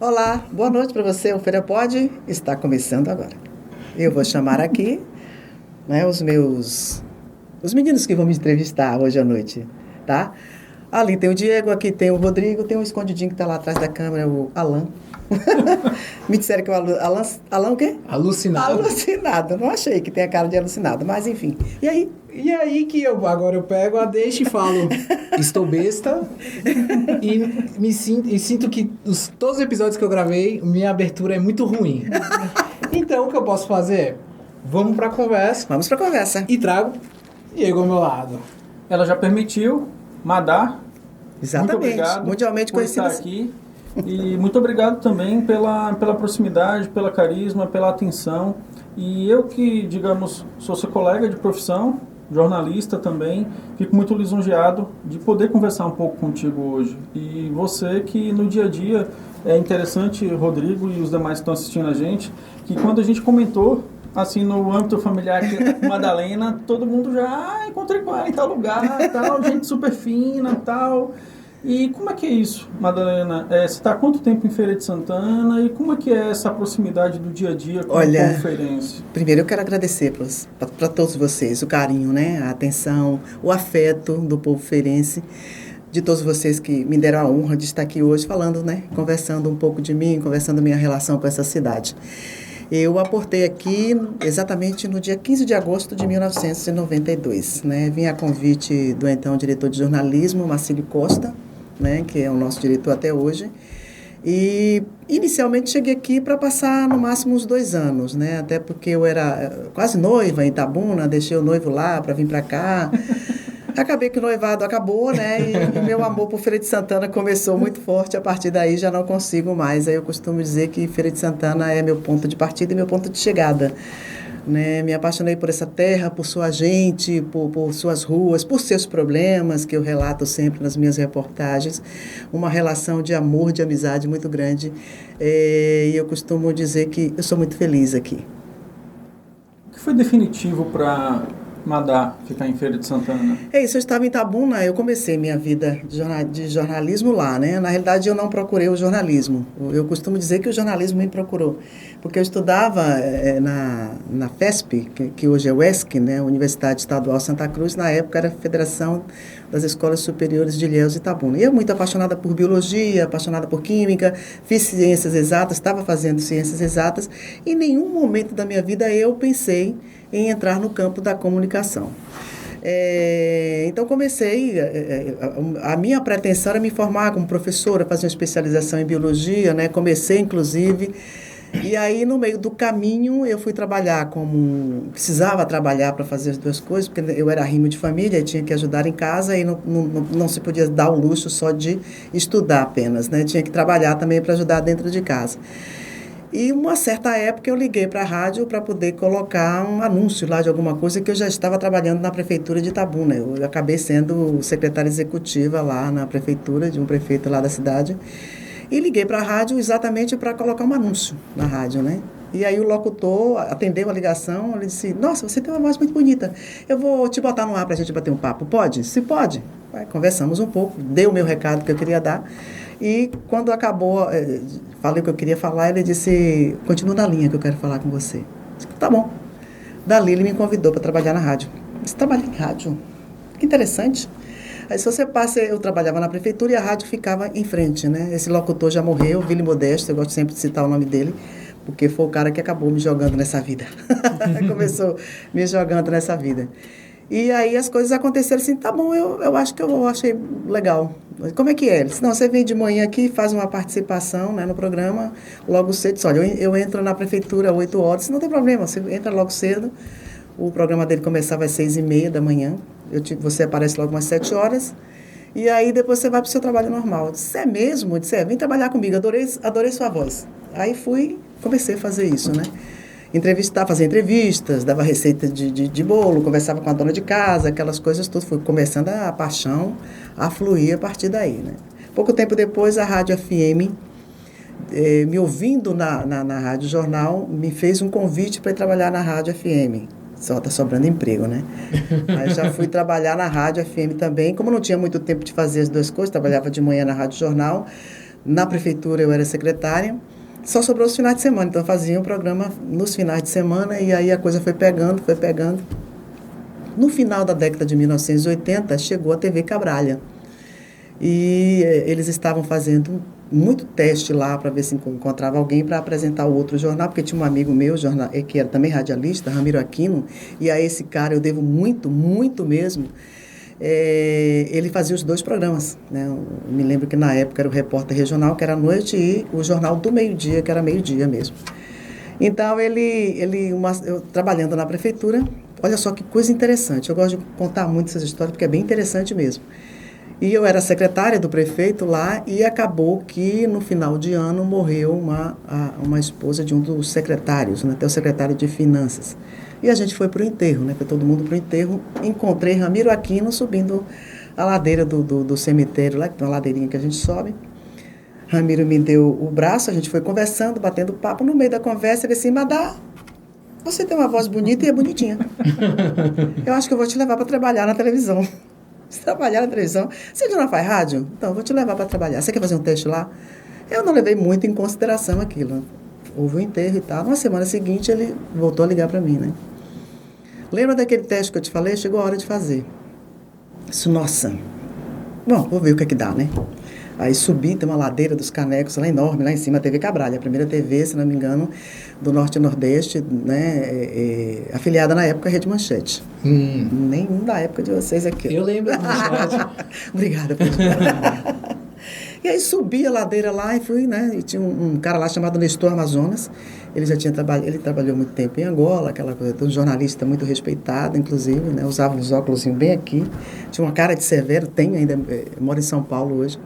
Olá, boa noite para você. O Feira Pode está começando agora. Eu vou chamar aqui, né, os meninos que vão me entrevistar hoje à noite, tá? Ali tem o Diego, aqui tem o Rodrigo, tem um escondidinho que está lá atrás da câmera, o Alan. Me disseram que o Alan o quê? Alucinado. Alucinado. Não achei que tem a cara de alucinado, mas enfim. E aí? E aí que agora eu pego a deixa e falo, estou besta e sinto que todos os episódios que eu gravei, minha abertura é muito ruim. Então o que eu posso fazer é, vamos pra conversa. Vamos pra conversa. E trago Diego ao meu lado. Ela já permitiu, Madá. Exatamente. Muito obrigado Mundialmente por conhecida estar aqui. E muito obrigado também pela proximidade, pela carisma, pela atenção. E eu que, digamos, sou seu colega de profissão, jornalista também, fico muito lisonjeado de poder conversar um pouco contigo hoje. E você que no dia a dia, é interessante, Rodrigo e os demais que estão assistindo a gente, que quando a gente comentou, assim, no âmbito familiar aqui com Madalena, todo mundo já, encontrei com ela em tal lugar, tal, gente super fina, tal. E como é que é isso, Madalena? Você está há quanto tempo em Feira de Santana e como é que é essa proximidade do dia a dia com o povo feirense? Primeiro eu quero agradecer para todos vocês o carinho, né, a atenção, o afeto do povo feirense, de todos vocês que me deram a honra de estar aqui hoje falando, né, conversando um pouco de mim, conversando minha relação com essa cidade. Eu aportei aqui exatamente no dia 15 de agosto de 1992, né, vim a convite do então diretor de jornalismo, Marcílio Costa, né, que é o nosso diretor até hoje. E inicialmente cheguei aqui para passar no máximo uns 2 anos, né, até porque eu era quase noiva em Itabuna, deixei o noivo lá para vir para cá. Acabei que o noivado acabou, né, e meu amor por Feira de Santana começou muito forte. A partir daí já não consigo mais. Aí eu costumo dizer que Feira de Santana é meu ponto de partida e meu ponto de chegada. Né, me apaixonei por essa terra, por sua gente, por suas ruas, por seus problemas, que eu relato sempre nas minhas reportagens. Uma relação de amor, de amizade muito grande. E eu costumo dizer que eu sou muito feliz aqui. O que foi definitivo para Madá ficar em Feira de Santana? É isso, eu estava em Itabuna, eu comecei minha vida de jornalismo lá, né? Na realidade, eu não procurei o jornalismo. Eu costumo dizer que o jornalismo me procurou, porque eu estudava na FESP, que hoje é o UESC, né? Universidade Estadual Santa Cruz, na época era a Federação das Escolas Superiores de Ilhéus e Itabuna. E eu muito apaixonada por biologia, apaixonada por química, fiz ciências exatas, estava fazendo ciências exatas, e em nenhum momento da minha vida eu pensei em entrar no campo da comunicação. Então comecei, a minha pretensão era me formar como professora, fazer uma especialização em biologia, né? Comecei inclusive, e aí no meio do caminho eu fui trabalhar precisava trabalhar para fazer as duas coisas, porque eu era arrimo de família e tinha que ajudar em casa, e não se podia dar o luxo só de estudar apenas, né? Tinha que trabalhar também para ajudar dentro de casa. E uma certa época eu liguei para a rádio para poder colocar um anúncio lá de alguma coisa, que eu já estava trabalhando na prefeitura de Itabuna. Eu acabei sendo secretária executiva lá na prefeitura, de um prefeito lá da cidade. E liguei para a rádio exatamente para colocar um anúncio na rádio, né? E aí o locutor atendeu a ligação, ele disse: "Nossa, você tem uma voz muito bonita. Eu vou te botar no ar para a gente bater um papo. Pode?" "Se pode." Aí, conversamos um pouco, dei o meu recado que eu queria dar. E quando acabou, falei o que eu queria falar, ele disse: "Continua na linha que eu quero falar com você." Eu disse: "Tá bom." Dali ele me convidou para trabalhar na rádio. Eu disse: "Trabalhar em rádio? Que interessante." Aí se você passa, eu trabalhava na prefeitura e a rádio ficava em frente, né? Esse locutor já morreu, Vili Modesto, eu gosto sempre de citar o nome dele, porque foi o cara que acabou me jogando nessa vida. Começou me jogando nessa vida. E aí as coisas aconteceram assim: "Tá bom, eu acho que eu achei legal." "Como é que é?" Ele disse: "Não, você vem de manhã aqui, faz uma participação, né, no programa, logo cedo." Disse: "Olha, eu entro na prefeitura às 8 horas, não tem problema, você entra logo cedo." O programa dele começava às 6h30 da manhã, você aparece logo às 7 horas, e aí depois você vai para o seu trabalho normal. Eu disse: "É mesmo?" Eu disse: "Vem trabalhar comigo, adorei sua voz." Aí comecei a fazer isso, né? Fazer entrevistas, dava receita de bolo, conversava com a dona de casa, aquelas coisas tudo. Fui começando a paixão a fluir a partir daí, né? Pouco tempo depois, a Rádio FM, me ouvindo na Rádio Jornal, me fez um convite para ir trabalhar na Rádio FM. Só está sobrando emprego, né? Aí já fui trabalhar na Rádio FM também. Como não tinha muito tempo de fazer as duas coisas, trabalhava de manhã na Rádio Jornal, Na prefeitura eu era secretária, só sobrou os finais de semana, então eu fazia um programa nos finais de semana e aí a coisa foi pegando, foi pegando. No final da década de 1980, chegou a TV Cabralha. E eles estavam fazendo muito teste lá para ver se encontrava alguém para apresentar o outro jornal, porque tinha um amigo meu, que era também radialista, Ramiro Aquino, e a esse cara eu devo muito, muito mesmo. Ele fazia os 2 programas, né? Eu me lembro que na época era o Repórter Regional, que era à noite, e o Jornal do Meio-Dia, que era meio-dia mesmo. Então, eu trabalhando na prefeitura, olha só que coisa interessante, eu gosto de contar muito essas histórias, porque é bem interessante mesmo. E eu era secretária do prefeito lá e acabou que no final de ano morreu uma esposa de um dos secretários, né, até o secretário de Finanças. E a gente foi para o enterro, né, foi todo mundo para o enterro. Encontrei Ramiro Aquino subindo a ladeira do cemitério lá, que tem uma ladeirinha que a gente sobe. Ramiro me deu o braço, a gente foi conversando, batendo papo. No meio da conversa, ele disse, Madá, você tem uma voz bonita e é bonitinha. Eu acho que eu vou te levar para trabalhar na televisão. Você trabalhar na televisão. Você já não faz rádio? Então, eu vou te levar para trabalhar. Você quer fazer um teste lá? Eu não levei muito em consideração aquilo. Houve um enterro e tal. Na semana seguinte, ele voltou a ligar para mim, né? Lembra daquele teste que eu te falei? Chegou a hora de fazer. Isso, nossa. Bom, vou ver o que é que dá, né? Aí subi, tem uma ladeira dos Canecos lá enorme, lá em cima, a TV Cabralha, a primeira TV, se não me engano, do Norte e Nordeste, né, afiliada na época à Rede Manchete. Nenhum da época de vocês aqui. Eu lembro da Manchete. Obrigada. E aí subi a ladeira lá e fui, né, e tinha um cara lá chamado Nestor Amazonas, ele já tinha ele trabalhou muito tempo em Angola, aquela coisa, um jornalista muito respeitado, inclusive, né, usava uns óculos bem aqui, tinha uma cara de severo, tem ainda, mora em São Paulo hoje.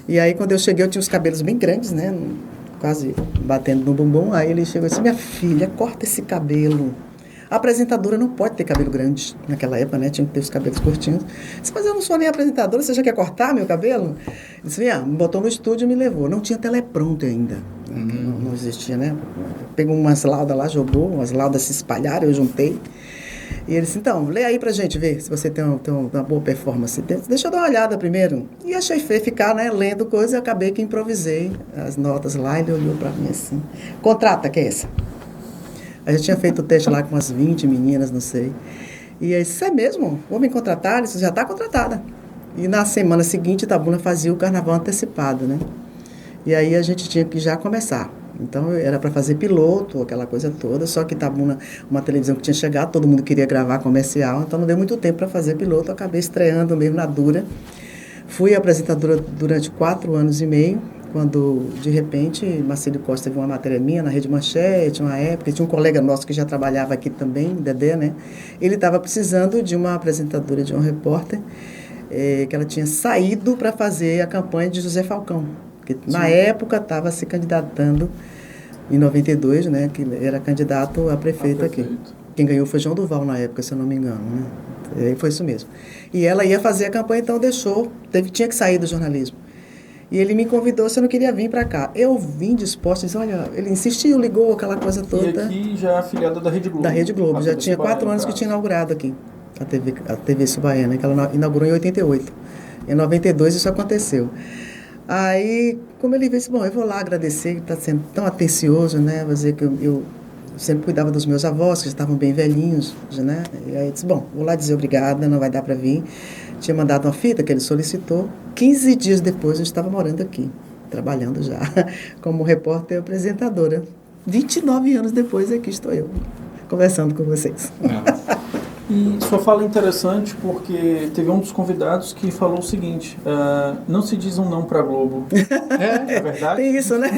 E aí, quando eu cheguei, eu tinha os cabelos bem grandes, né? Quase batendo no bumbum. Aí ele chegou e disse, minha filha, corta esse cabelo. A apresentadora não pode ter cabelo grande. Naquela época, né? Tinha que ter os cabelos curtinhos. Eu disse, mas eu não sou nem apresentadora, você já quer cortar meu cabelo? Ele disse, me botou no estúdio e me levou. Não tinha teleprompter ainda. Não existia, né? Pegou umas laudas lá, jogou, umas laudas se espalharam, eu juntei. E ele disse, então, lê aí pra gente ver se você tem uma boa performance. Deixa eu dar uma olhada primeiro. E achei feio ficar, né, lendo coisa e acabei que improvisei as notas lá. Ele olhou pra mim assim, contrata, que é essa? A gente tinha feito o teste lá com umas 20 meninas, não sei. E aí, isso é mesmo? Vou me contratar? Ele disse, já está contratada. E na semana seguinte, Itabuna fazia o carnaval antecipado, né? E aí a gente tinha que já começar. Então, era para fazer piloto, aquela coisa toda, só que Itabuna, uma televisão que tinha chegado, todo mundo queria gravar comercial, então não deu muito tempo para fazer piloto, acabei estreando mesmo na dura. Fui apresentadora durante 4 anos e meio, quando, de repente, Marcelo Costa viu uma matéria minha na Rede Manchete, uma época, tinha um colega nosso que já trabalhava aqui também, Dedé, né? Ele estava precisando de uma apresentadora, de um repórter, que ela tinha saído para fazer a campanha de José Falcão, que na época estava se candidatando, em 92, né, que era candidato a prefeito aqui. Quem ganhou foi João Duval na época, se eu não me engano, né? Foi isso mesmo. E ela ia fazer a campanha, então tinha que sair do jornalismo. E ele me convidou se eu não queria vir para cá. Eu vim disposta, disse, olha, ele insistiu, ligou, aquela coisa toda. E aqui já é afiliada da Rede Globo. Da Rede Globo, já tinha 4 anos que tinha inaugurado aqui, a TV Subaiana, que ela inaugurou em 88. Em 92 isso aconteceu. Aí, como ele disse, bom, eu vou lá agradecer, que está sendo tão atencioso, né? Vou dizer que eu sempre cuidava dos meus avós, que já estavam bem velhinhos, né? E aí eu disse, bom, vou lá dizer obrigada, não vai dar para vir. Tinha mandado uma fita que ele solicitou. 15 dias depois eu estava morando aqui, trabalhando já como repórter e apresentadora. 29 anos depois aqui estou eu, conversando com vocês. E sua fala é interessante porque teve um dos convidados que falou o seguinte, não se diz um não para a Globo. É verdade? Tem isso, né?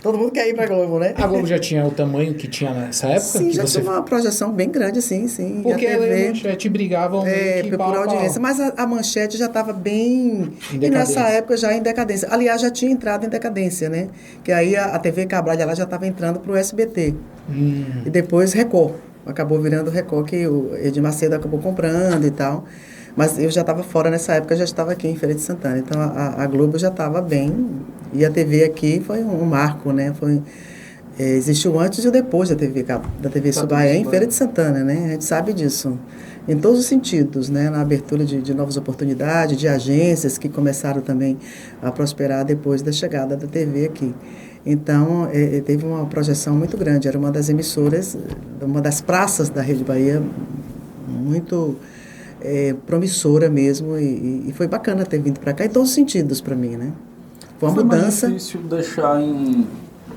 Todo mundo quer ir para a Globo, né? A Globo já tinha o tamanho que tinha nessa época? Sim, que já tinha uma projeção bem grande, sim. Porque a Manchete brigavam meio que por audiência, mas a Manchete já estava bem... E nessa época já em decadência. Aliás, já tinha entrado em decadência, né? Que aí a TV Cabralha lá já estava entrando para o SBT. E depois Record. Acabou virando Record, que o Edir Macedo acabou comprando e tal. Mas eu já estava fora nessa época, já estava aqui em Feira de Santana. Então, a Globo já estava bem. E a TV aqui foi um marco, né? existiu antes e o depois da TV Subaia, em Feira de Santana, né? A gente sabe disso, em todos os sentidos, né? Na abertura de novas oportunidades, de agências que começaram também a prosperar depois da chegada da TV aqui. Então, teve uma projeção muito grande, era uma das emissoras, uma das praças da Rede Bahia, muito promissora mesmo, e foi bacana ter vindo para cá, em todos os sentidos para mim, né? Foi uma mudança. Mais difícil deixar em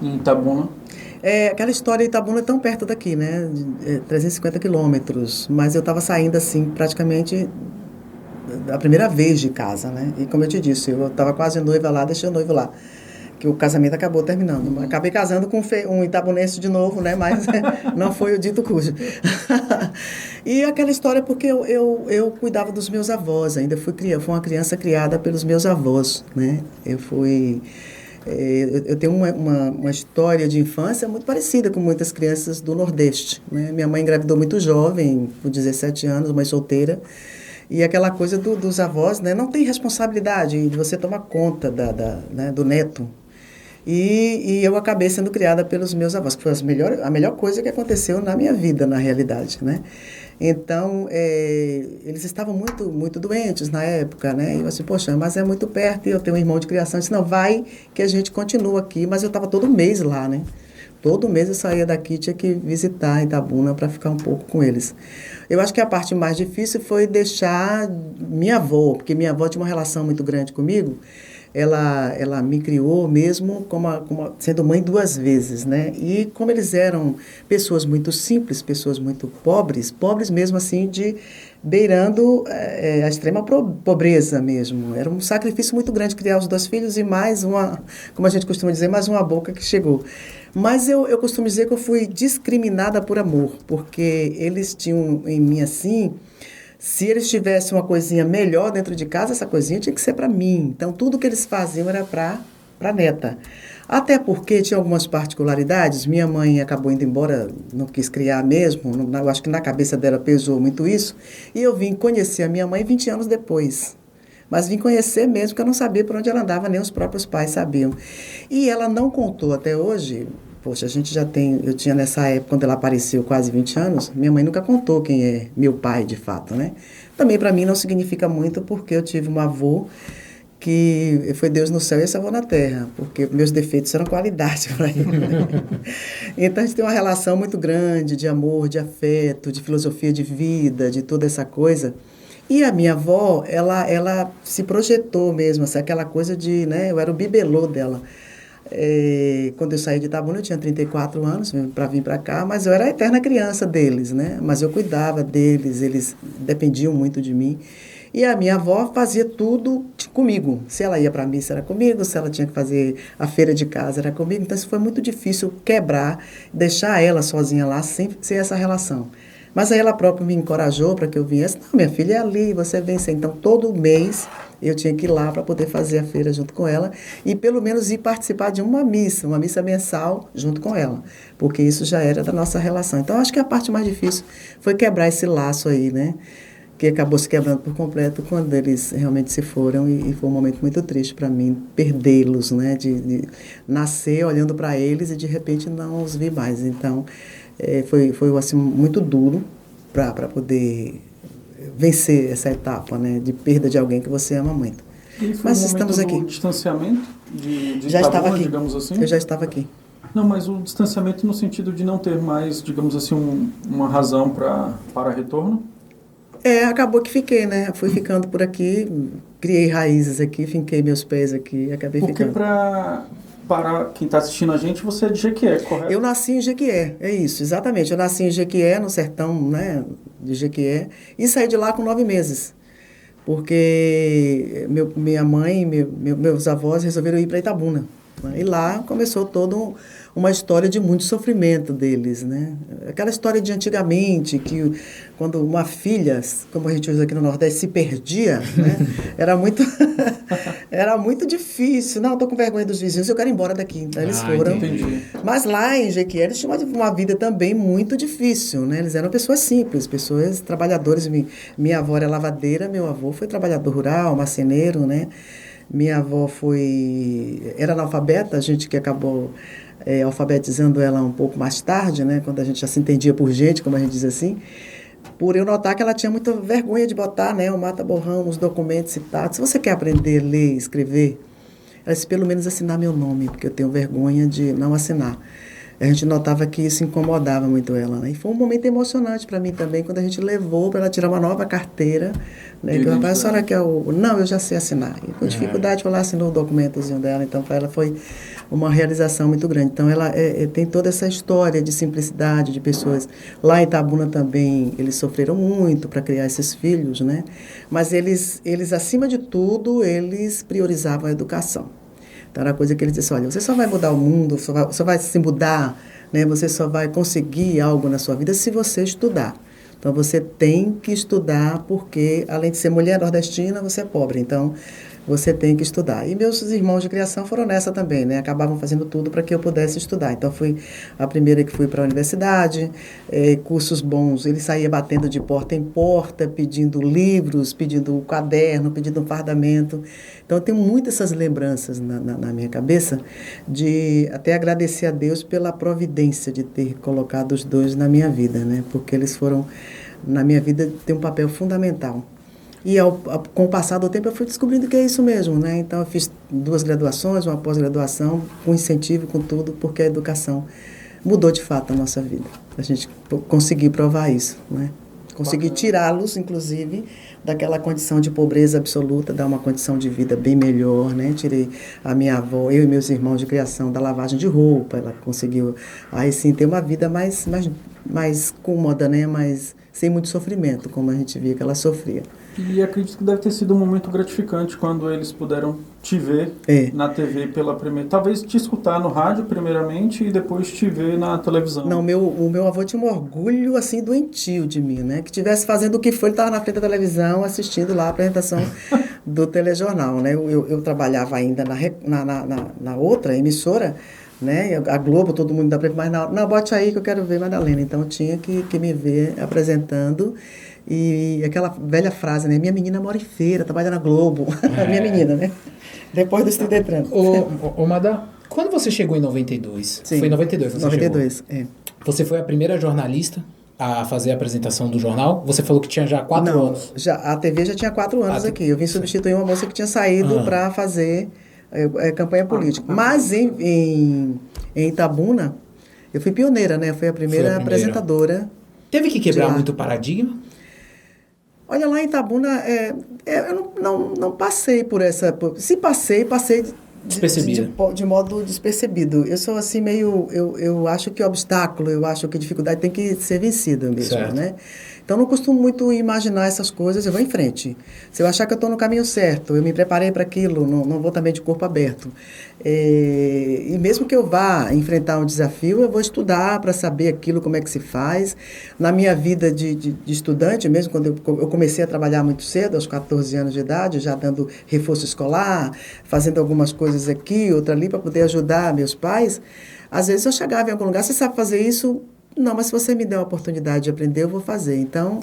Itabuna? Aquela história, Itabuna é tão perto daqui, né? 350 quilômetros, mas eu estava saindo assim, praticamente a primeira vez de casa, né? E como eu te disse, eu estava quase noiva lá, deixei o noivo lá, que o casamento acabou terminando. Acabei casando com um itabunense de novo, né? Mas não foi o dito cujo. E aquela história porque eu cuidava dos meus avós, ainda fui uma criança criada pelos meus avós, né? Eu tenho uma história de infância muito parecida com muitas crianças do Nordeste, né? Minha mãe engravidou muito jovem, com 17 anos, mãe solteira, e aquela coisa dos avós, né? Não tem responsabilidade de você tomar conta né? do neto. E eu acabei sendo criada pelos meus avós, que foi a melhor coisa que aconteceu na minha vida, na realidade, né? Então, eles estavam muito, muito doentes na época, né? E eu assim, poxa, mas é muito perto, e eu tenho um irmão de criação. Eu disse, não, vai que a gente continua aqui. Mas eu estava todo mês lá, né? Todo mês eu saía daqui, tinha que visitar Itabuna para ficar um pouco com eles. Eu acho que a parte mais difícil foi deixar minha avó, porque minha avó tinha uma relação muito grande comigo. Ela me criou mesmo sendo mãe 2 vezes, né? E como eles eram pessoas muito simples, pessoas muito pobres mesmo assim, beirando a extrema pobreza mesmo. Era um sacrifício muito grande criar os 2 filhos e mais como a gente costuma dizer, mais uma boca que chegou. Mas eu costumo dizer que eu fui discriminada por amor, porque eles tinham em mim assim... Se eles tivessem uma coisinha melhor dentro de casa, essa coisinha tinha que ser para mim. Então, tudo que eles faziam era para a neta. Até porque tinha algumas particularidades. Minha mãe acabou indo embora, não quis criar mesmo. Eu acho que na cabeça dela pesou muito isso. E eu vim conhecer a minha mãe 20 anos depois. Mas vim conhecer mesmo, porque eu não sabia por onde ela andava, nem os próprios pais sabiam. E ela não contou até hoje... Poxa, eu tinha nessa época, quando ela apareceu, quase 20 anos, minha mãe nunca contou quem é meu pai, de fato, né? Também para mim não significa muito, porque eu tive um avô que foi Deus no céu e esse avô na terra, porque meus defeitos eram qualidade para ele. Então a gente tem uma relação muito grande de amor, de afeto, de filosofia de vida, de toda essa coisa. E a minha avó, ela se projetou mesmo, assim, aquela coisa de, né? Eu era o bibelô dela. Quando eu saí de Itabuna, eu tinha 34 anos para vir para cá, mas eu era a eterna criança deles, né? Mas eu cuidava deles, eles dependiam muito de mim. E a minha avó fazia tudo comigo. Se ela ia para a missa, era comigo. Se ela tinha que fazer a feira de casa, era comigo. Então, isso foi muito difícil quebrar, deixar ela sozinha lá, sem essa relação. Mas aí ela própria me encorajou para que eu viesse. Não, minha filha é ali, você vem. Então, todo mês eu tinha que ir lá para poder fazer a feira junto com ela e pelo menos ir participar de uma missa mensal junto com ela, porque isso já era da nossa relação. Então, acho que a parte mais difícil foi quebrar esse laço aí, né? Que acabou se quebrando por completo quando eles realmente se foram e foi um momento muito triste para mim perdê-los, né? De nascer olhando para eles e de repente não os vi mais. Então, foi assim, muito duro para poder vencer essa etapa, né, de perda de alguém que você ama muito. E foi mas estamos aqui. O distanciamento de já Itabuna, estava aqui, digamos assim? Eu já estava aqui. Não, mas o distanciamento no sentido de não ter mais, digamos assim, uma razão para retorno? Acabou que fiquei, né? Fui ficando por aqui, criei raízes aqui, finquei meus pés aqui e acabei ficando. Porque para quem está assistindo a gente, você é de Jequié, correto? Eu nasci em Jequié, é isso, exatamente. Eu nasci em Jequié, no sertão, né, de Jequié, e saí de lá com 9 meses. Porque minha mãe e meus avós resolveram ir para Itabuna. Né? E lá começou toda uma história de muito sofrimento deles, né? Aquela história de antigamente, que quando uma filha, como a gente usa aqui no Nordeste, se perdia, né? Era muito difícil. Não, estou com vergonha dos vizinhos, eu quero ir embora daqui. Então, eles foram. Entendi. Mas lá em Jequié, eles tinham uma vida também muito difícil, né? Eles eram pessoas simples, pessoas trabalhadoras. Minha avó era lavadeira, meu avô foi trabalhador rural, marceneiro, né? Minha avó era analfabeta, a gente que acabou alfabetizando ela um pouco mais tarde, né? Quando a gente já se entendia por gente, como a gente diz assim. Por eu notar que ela tinha muita vergonha de botar, né, o mata-borrão nos documentos e tal. Se você quer aprender a ler e escrever, ela disse, pelo menos assinar meu nome, porque eu tenho vergonha de não assinar. A gente notava que isso incomodava muito ela, né? E foi um momento emocionante para mim também, quando a gente levou para ela tirar uma nova carteira, né? Que o rapaz, a senhora quer o... Não, eu já sei assinar. E com dificuldade, ela assinou o documentozinho dela, então para ela foi uma realização muito grande. Então ela tem toda essa história de simplicidade, de pessoas. Lá em Itabuna também, eles sofreram muito para criar esses filhos, né? Mas eles, acima de tudo, eles priorizavam a educação. Então, era coisa que ele disse, olha, você só vai mudar o mundo, só vai se mudar, né? Você só vai conseguir algo na sua vida se você estudar. Então, você tem que estudar porque, além de ser mulher nordestina, você é pobre. Então, você tem que estudar. E meus irmãos de criação foram nessa também, né? Acabavam fazendo tudo para que eu pudesse estudar. Então, fui a primeira que fui para a universidade, cursos bons. Ele saía batendo de porta em porta, pedindo livros, pedindo caderno, pedindo um fardamento. Então, eu tenho muitas essas lembranças na minha cabeça de até agradecer a Deus pela providência de ter colocado os dois na minha vida, né? Porque eles foram, na minha vida, têm um papel fundamental. E com o passar do tempo eu fui descobrindo que é isso mesmo, né? Então eu fiz 2 graduações, uma pós-graduação, com incentivo, com tudo, porque a educação mudou de fato a nossa vida. A gente conseguiu provar isso, né? Consegui tirá-los, inclusive, daquela condição de pobreza absoluta, dar uma condição de vida bem melhor, né? Tirei a minha avó, eu e meus irmãos de criação da lavagem de roupa, ela conseguiu, aí sim, ter uma vida mais cômoda, né? Mas sem muito sofrimento, como a gente via que ela sofria. E acredito que deve ter sido um momento gratificante quando eles puderam te ver na TV pela primeira... Talvez te escutar no rádio primeiramente e depois te ver na televisão. Não, o meu avô tinha um orgulho, assim, doentio de mim, né? Que estivesse fazendo o que foi, ele estava na frente da televisão assistindo lá a apresentação do telejornal, né? Eu trabalhava ainda na outra emissora, né? A Globo, todo mundo dá para ele, mas não, bote aí que eu quero ver Madalena. Então, eu tinha que me ver apresentando. E aquela velha frase, né? Minha menina mora em feira, trabalha na Globo. Minha menina, né? Depois dos 30 anos. Ô, Madá, quando você chegou em 92? Sim. Foi em 92 você 92, chegou? é. Você foi a primeira jornalista a fazer a apresentação do jornal? Você falou que tinha já 4 anos. Já, a TV já tinha 4 anos aqui. Eu vim substituir uma moça que tinha saído para fazer campanha política. Mas em Itabuna, eu fui pioneira, né? Fui a primeira apresentadora. Teve que quebrar muito paradigma? Olha, lá em Itabuna, eu não passei por essa... Se passei de modo despercebido. Eu sou assim meio... Eu acho que obstáculo, eu acho que dificuldade tem que ser vencida mesmo, certo, né? Então, não costumo muito imaginar essas coisas, eu vou em frente. Se eu achar que eu estou no caminho certo, eu me preparei para aquilo, não vou também de corpo aberto. E mesmo que eu vá enfrentar um desafio, eu vou estudar para saber aquilo, como é que se faz. Na minha vida de estudante, mesmo quando eu comecei a trabalhar muito cedo, aos 14 anos de idade, já dando reforço escolar, fazendo algumas coisas aqui, outra ali, para poder ajudar meus pais, às vezes eu chegava em algum lugar, você sabe fazer isso? Não, mas se você me der a oportunidade de aprender, eu vou fazer. Então,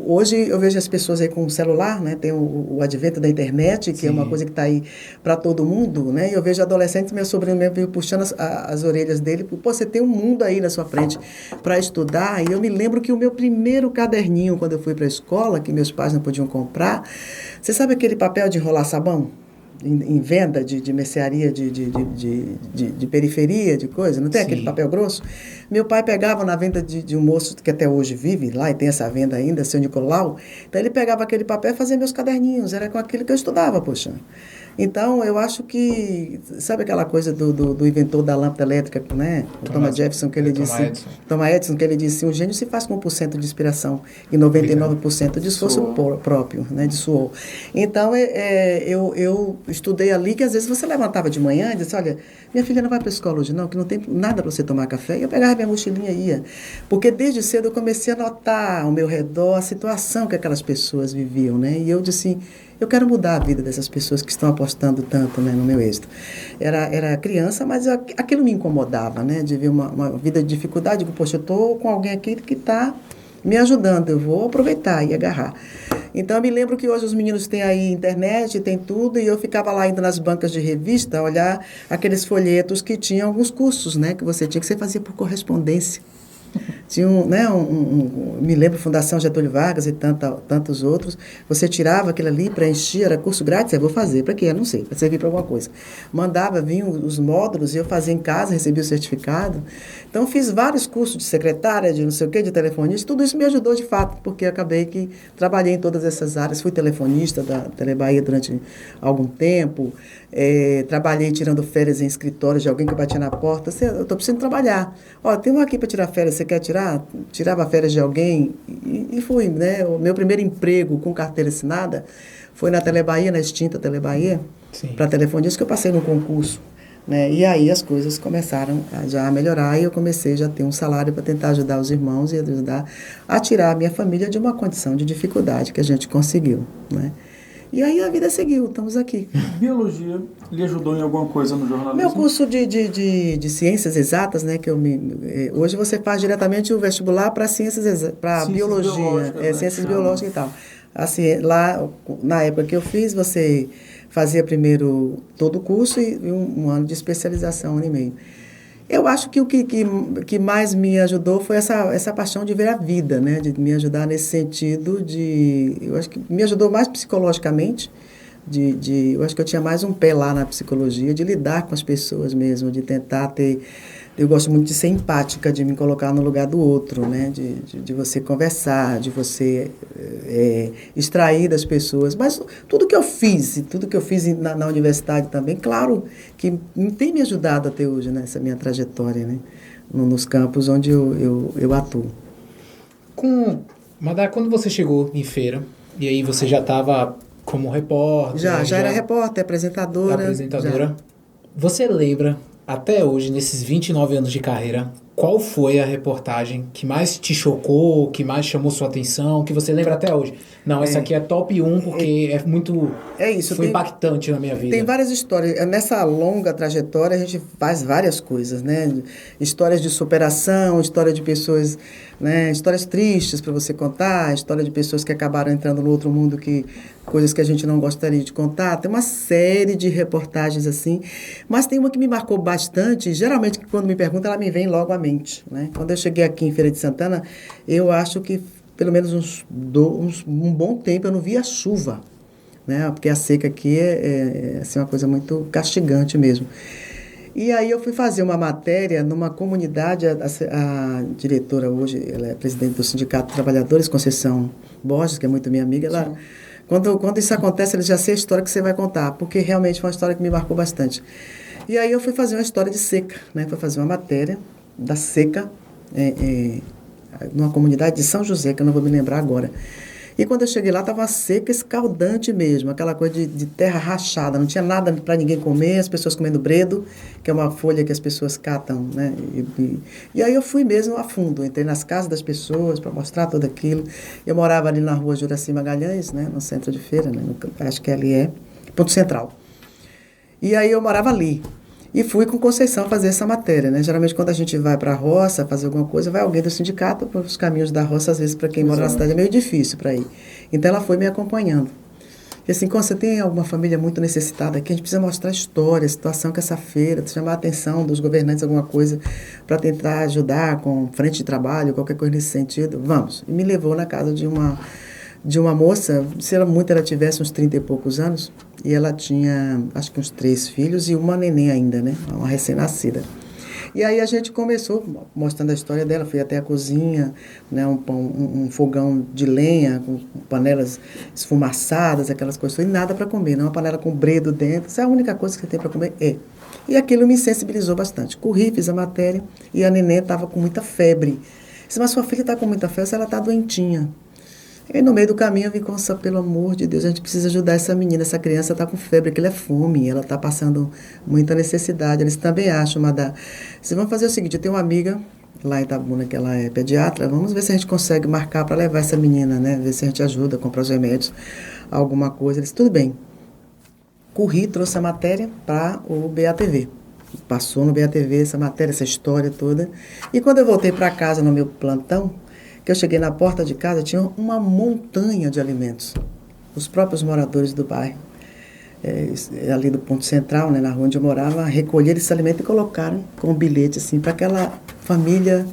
hoje eu vejo as pessoas aí com o celular, né? Tem o advento da internet, que é uma coisa que está aí para todo mundo, né? E eu vejo adolescentes, meu sobrinho mesmo puxando as orelhas dele, pô, você tem um mundo aí na sua frente para estudar. E eu me lembro que o meu primeiro caderninho, quando eu fui para a escola, que meus pais não podiam comprar, você sabe aquele papel de enrolar sabão? Em venda de mercearia de periferia, de coisa, não tem aquele papel grosso? Meu pai pegava na venda de um moço que até hoje vive lá, e tem essa venda ainda, seu Nicolau, então ele pegava aquele papel e fazia meus caderninhos, era com aquilo que eu estudava, poxa. Então, eu acho que, sabe aquela coisa do inventor da lâmpada elétrica, né? Thomas Edison, que ele disse, um gênio se faz com 1% de inspiração e 99% de esforço próprio, né? De suor. Então, eu estudei ali, que às vezes você levantava de manhã e disse, olha, minha filha não vai para a escola hoje não, que não tem nada para você tomar café. E eu pegava minha mochilinha e ia. Porque desde cedo eu comecei a notar ao meu redor a situação que aquelas pessoas viviam, né? E eu disse, eu quero mudar a vida dessas pessoas que estão apostando tanto, né, no meu êxito. Era criança, mas aquilo me incomodava, né? De ver uma vida de dificuldade, que, poxa, eu estou com alguém aqui que está me ajudando, eu vou aproveitar e agarrar. Então, eu me lembro que hoje os meninos têm aí internet, tem tudo, e eu ficava lá indo nas bancas de revista, olhar aqueles folhetos que tinham alguns cursos, né? Que você fazia por correspondência. Tinha me lembro, Fundação Getúlio Vargas e tantos outros. Você tirava aquilo ali, preenchia, era curso grátis, eu vou fazer. Para quê? Eu não sei, para servir para alguma coisa. Mandava, vinham os módulos, e eu fazia em casa, recebia o certificado. Então, fiz vários cursos de secretária, de não sei o quê, de telefonista. Tudo isso me ajudou de fato, porque eu acabei que trabalhei em todas essas áreas. Fui telefonista da Telebahia durante algum tempo. Trabalhei tirando férias em escritórios de alguém que batia na porta. Eu estou precisando trabalhar. Ó, tem um aqui para tirar férias, você quer tirar? Tirava férias de alguém e fui, né? O meu primeiro emprego com carteira assinada foi na Telebahia, na extinta Telebahia, para telefonista, que eu passei no concurso, né? E aí as coisas começaram já a melhorar e eu comecei já a ter um salário para tentar ajudar os irmãos e ajudar a tirar a minha família de uma condição de dificuldade que a gente conseguiu, né? E aí a vida seguiu, estamos aqui. Biologia lhe ajudou em alguma coisa no jornalismo? Meu curso de ciências exatas, né, hoje você faz diretamente o vestibular para para biologia, ciências biológicas e tal. Assim, lá, na época que eu fiz, você fazia primeiro todo o curso e um ano de especialização, 1 ano e meio. Eu acho que o que mais me ajudou foi essa paixão de ver a vida, né? De me ajudar nesse sentido eu acho que me ajudou mais psicologicamente, eu acho que eu tinha mais um pé lá na psicologia, de lidar com as pessoas mesmo, de tentar ter... Eu gosto muito de ser empática, de me colocar no lugar do outro, né? De você conversar, de você extrair das pessoas. Mas tudo que eu fiz, e tudo que eu fiz na universidade também, claro que tem me ajudado até hoje nessa minha trajetória, né? Nos campos onde eu atuo. Madá, quando você chegou em Feira, e aí você já estava como repórter... Já era repórter, apresentadora. Já. Você lembra... Até hoje, nesses 29 anos de carreira, qual foi a reportagem que mais te chocou, que mais chamou sua atenção, que você lembra até hoje? Não, essa aqui é top 1 porque é muito... Foi impactante na minha vida. Tem várias histórias. Nessa longa trajetória, a gente faz várias coisas, né? Histórias de superação, história de pessoas, né? Histórias tristes para você contar, história de pessoas que acabaram entrando no outro mundo, coisas que a gente não gostaria de contar. Tem uma série de reportagens assim, mas tem uma que me marcou bastante. Geralmente, quando me perguntam, ela me vem logo à mente, né? Quando eu cheguei aqui em Feira de Santana, eu acho que pelo menos um bom tempo eu não via chuva, né? Porque a seca aqui é assim, uma coisa muito castigante mesmo. E aí eu fui fazer uma matéria numa comunidade, a diretora hoje, ela é presidente do Sindicato de Trabalhadores, Conceição Borges, que é muito minha amiga, ela... Quando isso acontece, ela já sei a história que você vai contar, porque realmente foi uma história que me marcou bastante. E aí eu fui fazer uma história de seca, né? Fui fazer uma matéria da seca, numa comunidade de São José, que eu não vou me lembrar agora. E quando eu cheguei lá, estava seca, escaldante mesmo, aquela coisa de terra rachada, não tinha nada para ninguém comer, as pessoas comendo bredo, que é uma folha que as pessoas catam, né? E aí eu fui mesmo a fundo, entrei nas casas das pessoas para mostrar tudo aquilo. Eu morava ali na rua Juraci Magalhães, né? No centro de Feira, né? Acho que ali é Ponto Central. E aí eu morava ali. E fui com Conceição fazer essa matéria, né? Geralmente, quando a gente vai para a roça fazer alguma coisa, vai alguém do sindicato, para os caminhos da roça, às vezes, para quem mora na cidade, é meio difícil para ir. Então, ela foi me acompanhando. E assim, quando você tem alguma família muito necessitada aqui, a gente precisa mostrar a história, a situação que essa feira, chamar a atenção dos governantes, alguma coisa, para tentar ajudar com frente de trabalho, qualquer coisa nesse sentido. Vamos. E me levou na casa de uma moça, se ela tivesse uns 30 e poucos anos, e ela tinha, acho que uns 3 filhos e uma neném ainda, né? Uma recém-nascida. E aí a gente começou mostrando a história dela, fui até a cozinha, né? Um fogão de lenha, com panelas esfumaçadas, aquelas coisas, e nada para comer, não, uma panela com bredo dentro, isso é a única coisa que tem para comer, E aquilo me sensibilizou bastante. Corri, fiz a matéria, e a neném estava com muita febre. Disse, mas sua filha está com muita febre, ela está doentinha. E no meio do caminho eu vi, pelo amor de Deus, a gente precisa ajudar essa menina, essa criança está com febre, aquilo é fome, ela está passando muita necessidade. Eles também acham, Madá. Vocês vão fazer o seguinte, eu tenho uma amiga lá em Itabuna, que ela é pediatra, vamos ver se a gente consegue marcar para levar essa menina, né? Ver se a gente ajuda a comprar os remédios, alguma coisa. Eles, tudo bem. Corri, trouxe a matéria para o BATV. Passou no BATV essa matéria, essa história toda. E quando eu voltei para casa no meu plantão, que eu cheguei na porta de casa, tinha uma montanha de alimentos. Os próprios moradores do bairro, ali do ponto central, né, na rua onde eu morava, recolheram esse alimento e colocaram com um bilhete assim, para aquela família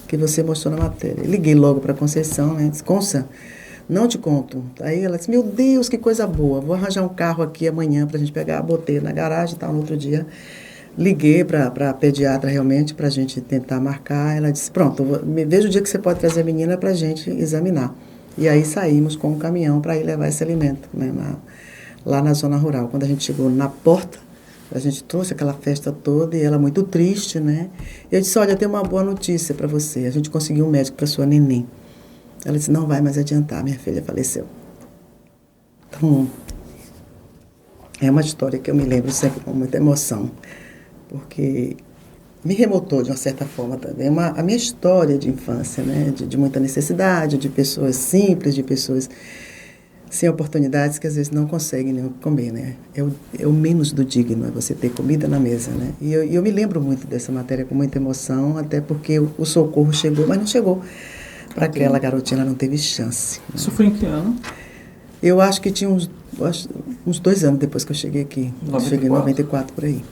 que você mostrou na matéria. Liguei logo para a Conceição, né, disse, Conça, não te conto. Aí ela disse, meu Deus, que coisa boa, vou arranjar um carro aqui amanhã para a gente pegar, botei na garagem e tal, no outro dia. Liguei para a pediatra realmente para a gente tentar marcar. Ela disse, pronto, veja o dia que você pode trazer a menina para a gente examinar. E aí saímos com um caminhão para ir levar esse alimento, né, lá na zona rural. Quando a gente chegou na porta, a gente trouxe aquela festa toda e ela muito triste, né? Eu disse, olha, eu tenho uma boa notícia para você. A gente conseguiu um médico para sua neném. Ela disse, não vai mais adiantar, minha filha faleceu. Então, é uma história que eu me lembro sempre com muita emoção, porque me remotou de uma certa forma também. A minha história de infância, né? De muita necessidade, de pessoas simples, de pessoas sem oportunidades que às vezes não conseguem nem comer, né? É o menos do digno, é você ter comida na mesa, né? E eu me lembro muito dessa matéria com muita emoção, até porque o socorro chegou, mas não chegou. Para aquela garotinha, ela não teve chance. Né? Isso foi em que ano? Eu acho que tinha uns 2 anos depois que eu cheguei aqui. 94. Eu cheguei em 94, por aí.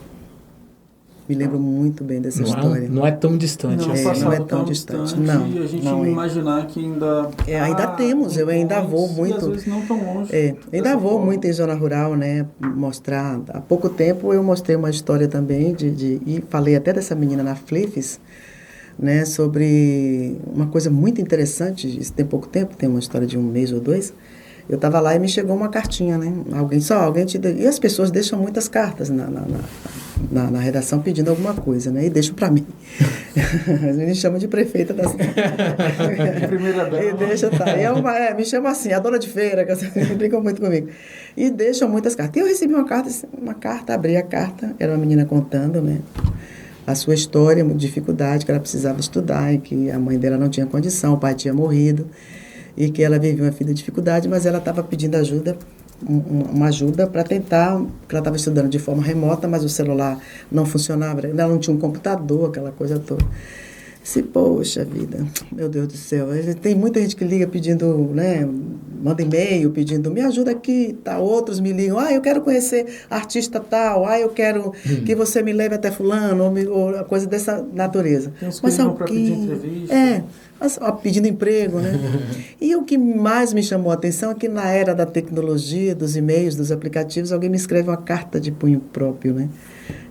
Me lembro muito bem dessa história. Não é tão distante. Não é tão distante. Não, e a gente não é. imaginar que ainda... ainda temos, eu ainda vou muito... E às vezes não tão longe. Ainda vou muito em zona rural, né? Mostrar... Há pouco tempo eu mostrei uma história também e falei até dessa menina na Flifes, né, sobre uma coisa muito interessante, isso tem pouco tempo, tem uma história de 1 mês ou 2, eu estava lá e me chegou uma cartinha, né, alguém te deu, e as pessoas deixam muitas cartas na redação pedindo alguma coisa, né, e deixam para mim. Me chama de prefeita da cidade. Primeira dama. E deixa, tá, me chama assim, a dona de feira, que brincam muito comigo, e deixam muitas cartas. E eu recebi uma carta, abri a carta, era uma menina contando, né, a sua história, uma dificuldade, que ela precisava estudar e que a mãe dela não tinha condição, o pai tinha morrido e que ela vivia uma vida de dificuldade, mas ela estava pedindo ajuda, uma ajuda para tentar, porque ela estava estudando de forma remota, mas o celular não funcionava, ela não tinha um computador, aquela coisa toda. Disse, poxa vida, meu Deus do céu, tem muita gente que liga pedindo, né, manda e-mail pedindo, me ajuda aqui, tá, outros me ligam, eu quero conhecer artista tal, eu quero que você me leve até fulano, ou coisa dessa natureza. Mas para pedir entrevista. Pedindo emprego, né? E o que mais me chamou a atenção é que na era da tecnologia, dos e-mails, dos aplicativos, alguém me escreve uma carta de punho próprio, né?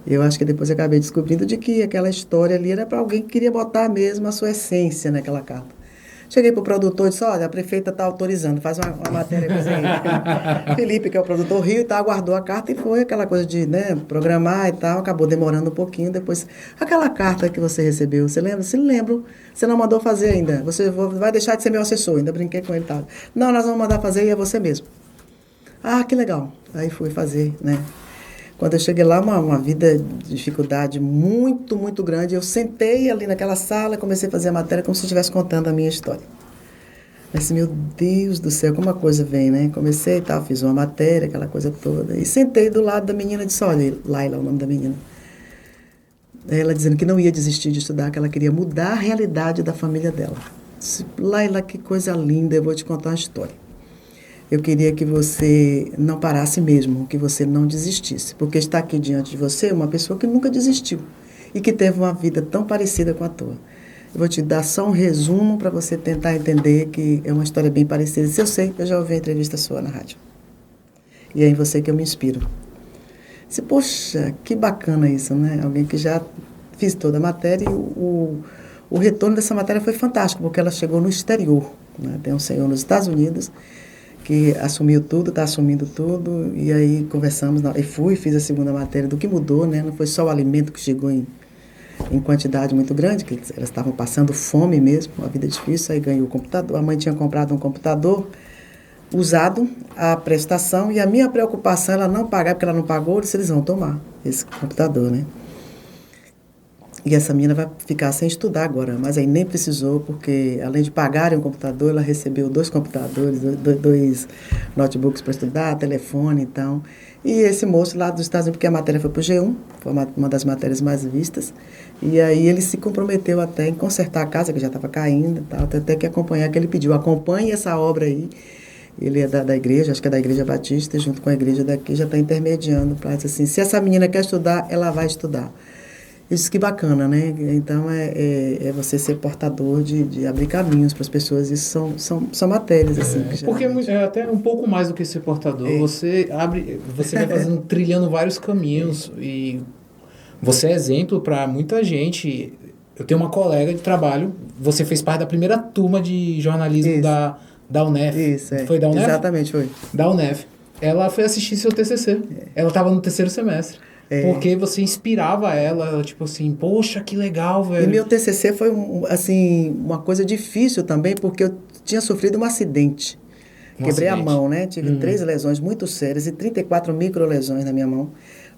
Eu acho que depois eu acabei descobrindo de que aquela história ali era para alguém que queria botar mesmo a sua essência naquela carta. Cheguei para o produtor e disse, olha, a prefeita está autorizando, faz uma matéria com isso aí. Felipe, que é o produtor Rio, aguardou a carta e foi aquela coisa de, né, programar e tal, acabou demorando um pouquinho. Depois, aquela carta que você recebeu, você lembra? Se lembro, você não mandou fazer ainda, você vai deixar de ser meu assessor, ainda brinquei com ele e tal. Não, nós vamos mandar fazer e é você mesmo. Que legal. Aí fui fazer, né. Quando eu cheguei lá, uma vida de dificuldade muito, muito grande. Eu sentei ali naquela sala, comecei a fazer a matéria como se eu estivesse contando a minha história. Mas, meu Deus do céu, como a coisa vem, né? Comecei e tal, fiz uma matéria, aquela coisa toda. E sentei do lado da menina e disse, olha, Laila é o nome da menina. Ela dizendo que não ia desistir de estudar, que ela queria mudar a realidade da família dela. Disse, Laila, que coisa linda, eu vou te contar uma história. Eu queria que você não parasse mesmo, que você não desistisse, porque está aqui diante de você uma pessoa que nunca desistiu e que teve uma vida tão parecida com a tua. Eu vou te dar só um resumo para você tentar entender que é uma história bem parecida. Se eu sei, eu já ouvi a entrevista sua na rádio. E é em você que eu me inspiro. Disse, poxa, que bacana isso, né? Alguém que já fiz toda a matéria e o retorno dessa matéria foi fantástico, porque ela chegou no exterior, né? Tem um senhor nos Estados Unidos que assumiu tudo, está assumindo tudo, e aí conversamos, e fiz a segunda matéria do que mudou, né? Não foi só o alimento que chegou em quantidade muito grande, que elas estavam passando fome mesmo, uma vida difícil, aí ganhou o computador, a mãe tinha comprado um computador usado, a prestação, e a minha preocupação, ela não pagar, porque ela não pagou, eles vão tomar esse computador, né? E essa menina vai ficar sem estudar agora, mas aí nem precisou, porque além de pagarem um computador, ela recebeu 2 computadores, 2 notebooks para estudar, telefone, então. E esse moço lá dos Estados Unidos, porque a matéria foi para o G1, foi uma das matérias mais vistas, e aí ele se comprometeu até em consertar a casa, que já estava caindo, tal, até que acompanhar, que ele pediu, acompanhe essa obra aí. Ele é da igreja, acho que é da Igreja Batista, junto com a igreja daqui, já está intermediando para dizer assim, se essa menina quer estudar, ela vai estudar. Isso que bacana, né? Então, é você ser portador de abrir caminhos para as pessoas. Isso são matérias, assim. Que porque é até um pouco mais do que ser portador. Você vai fazendo, trilhando vários caminhos e você é exemplo para muita gente. Eu tenho uma colega de trabalho, você fez parte da primeira turma de jornalismo da UNEF. Isso, Foi da UNEF? Exatamente, foi. Da UNEF. Ela foi assistir seu TCC. Ela estava no 3º semestre. Porque você inspirava ela, tipo assim, poxa, que legal, velho. E meu TCC foi, assim, uma coisa difícil também, porque eu tinha sofrido um acidente. Quebrei a mão, né? Tive 3 lesões muito sérias e 34 microlesões na minha mão.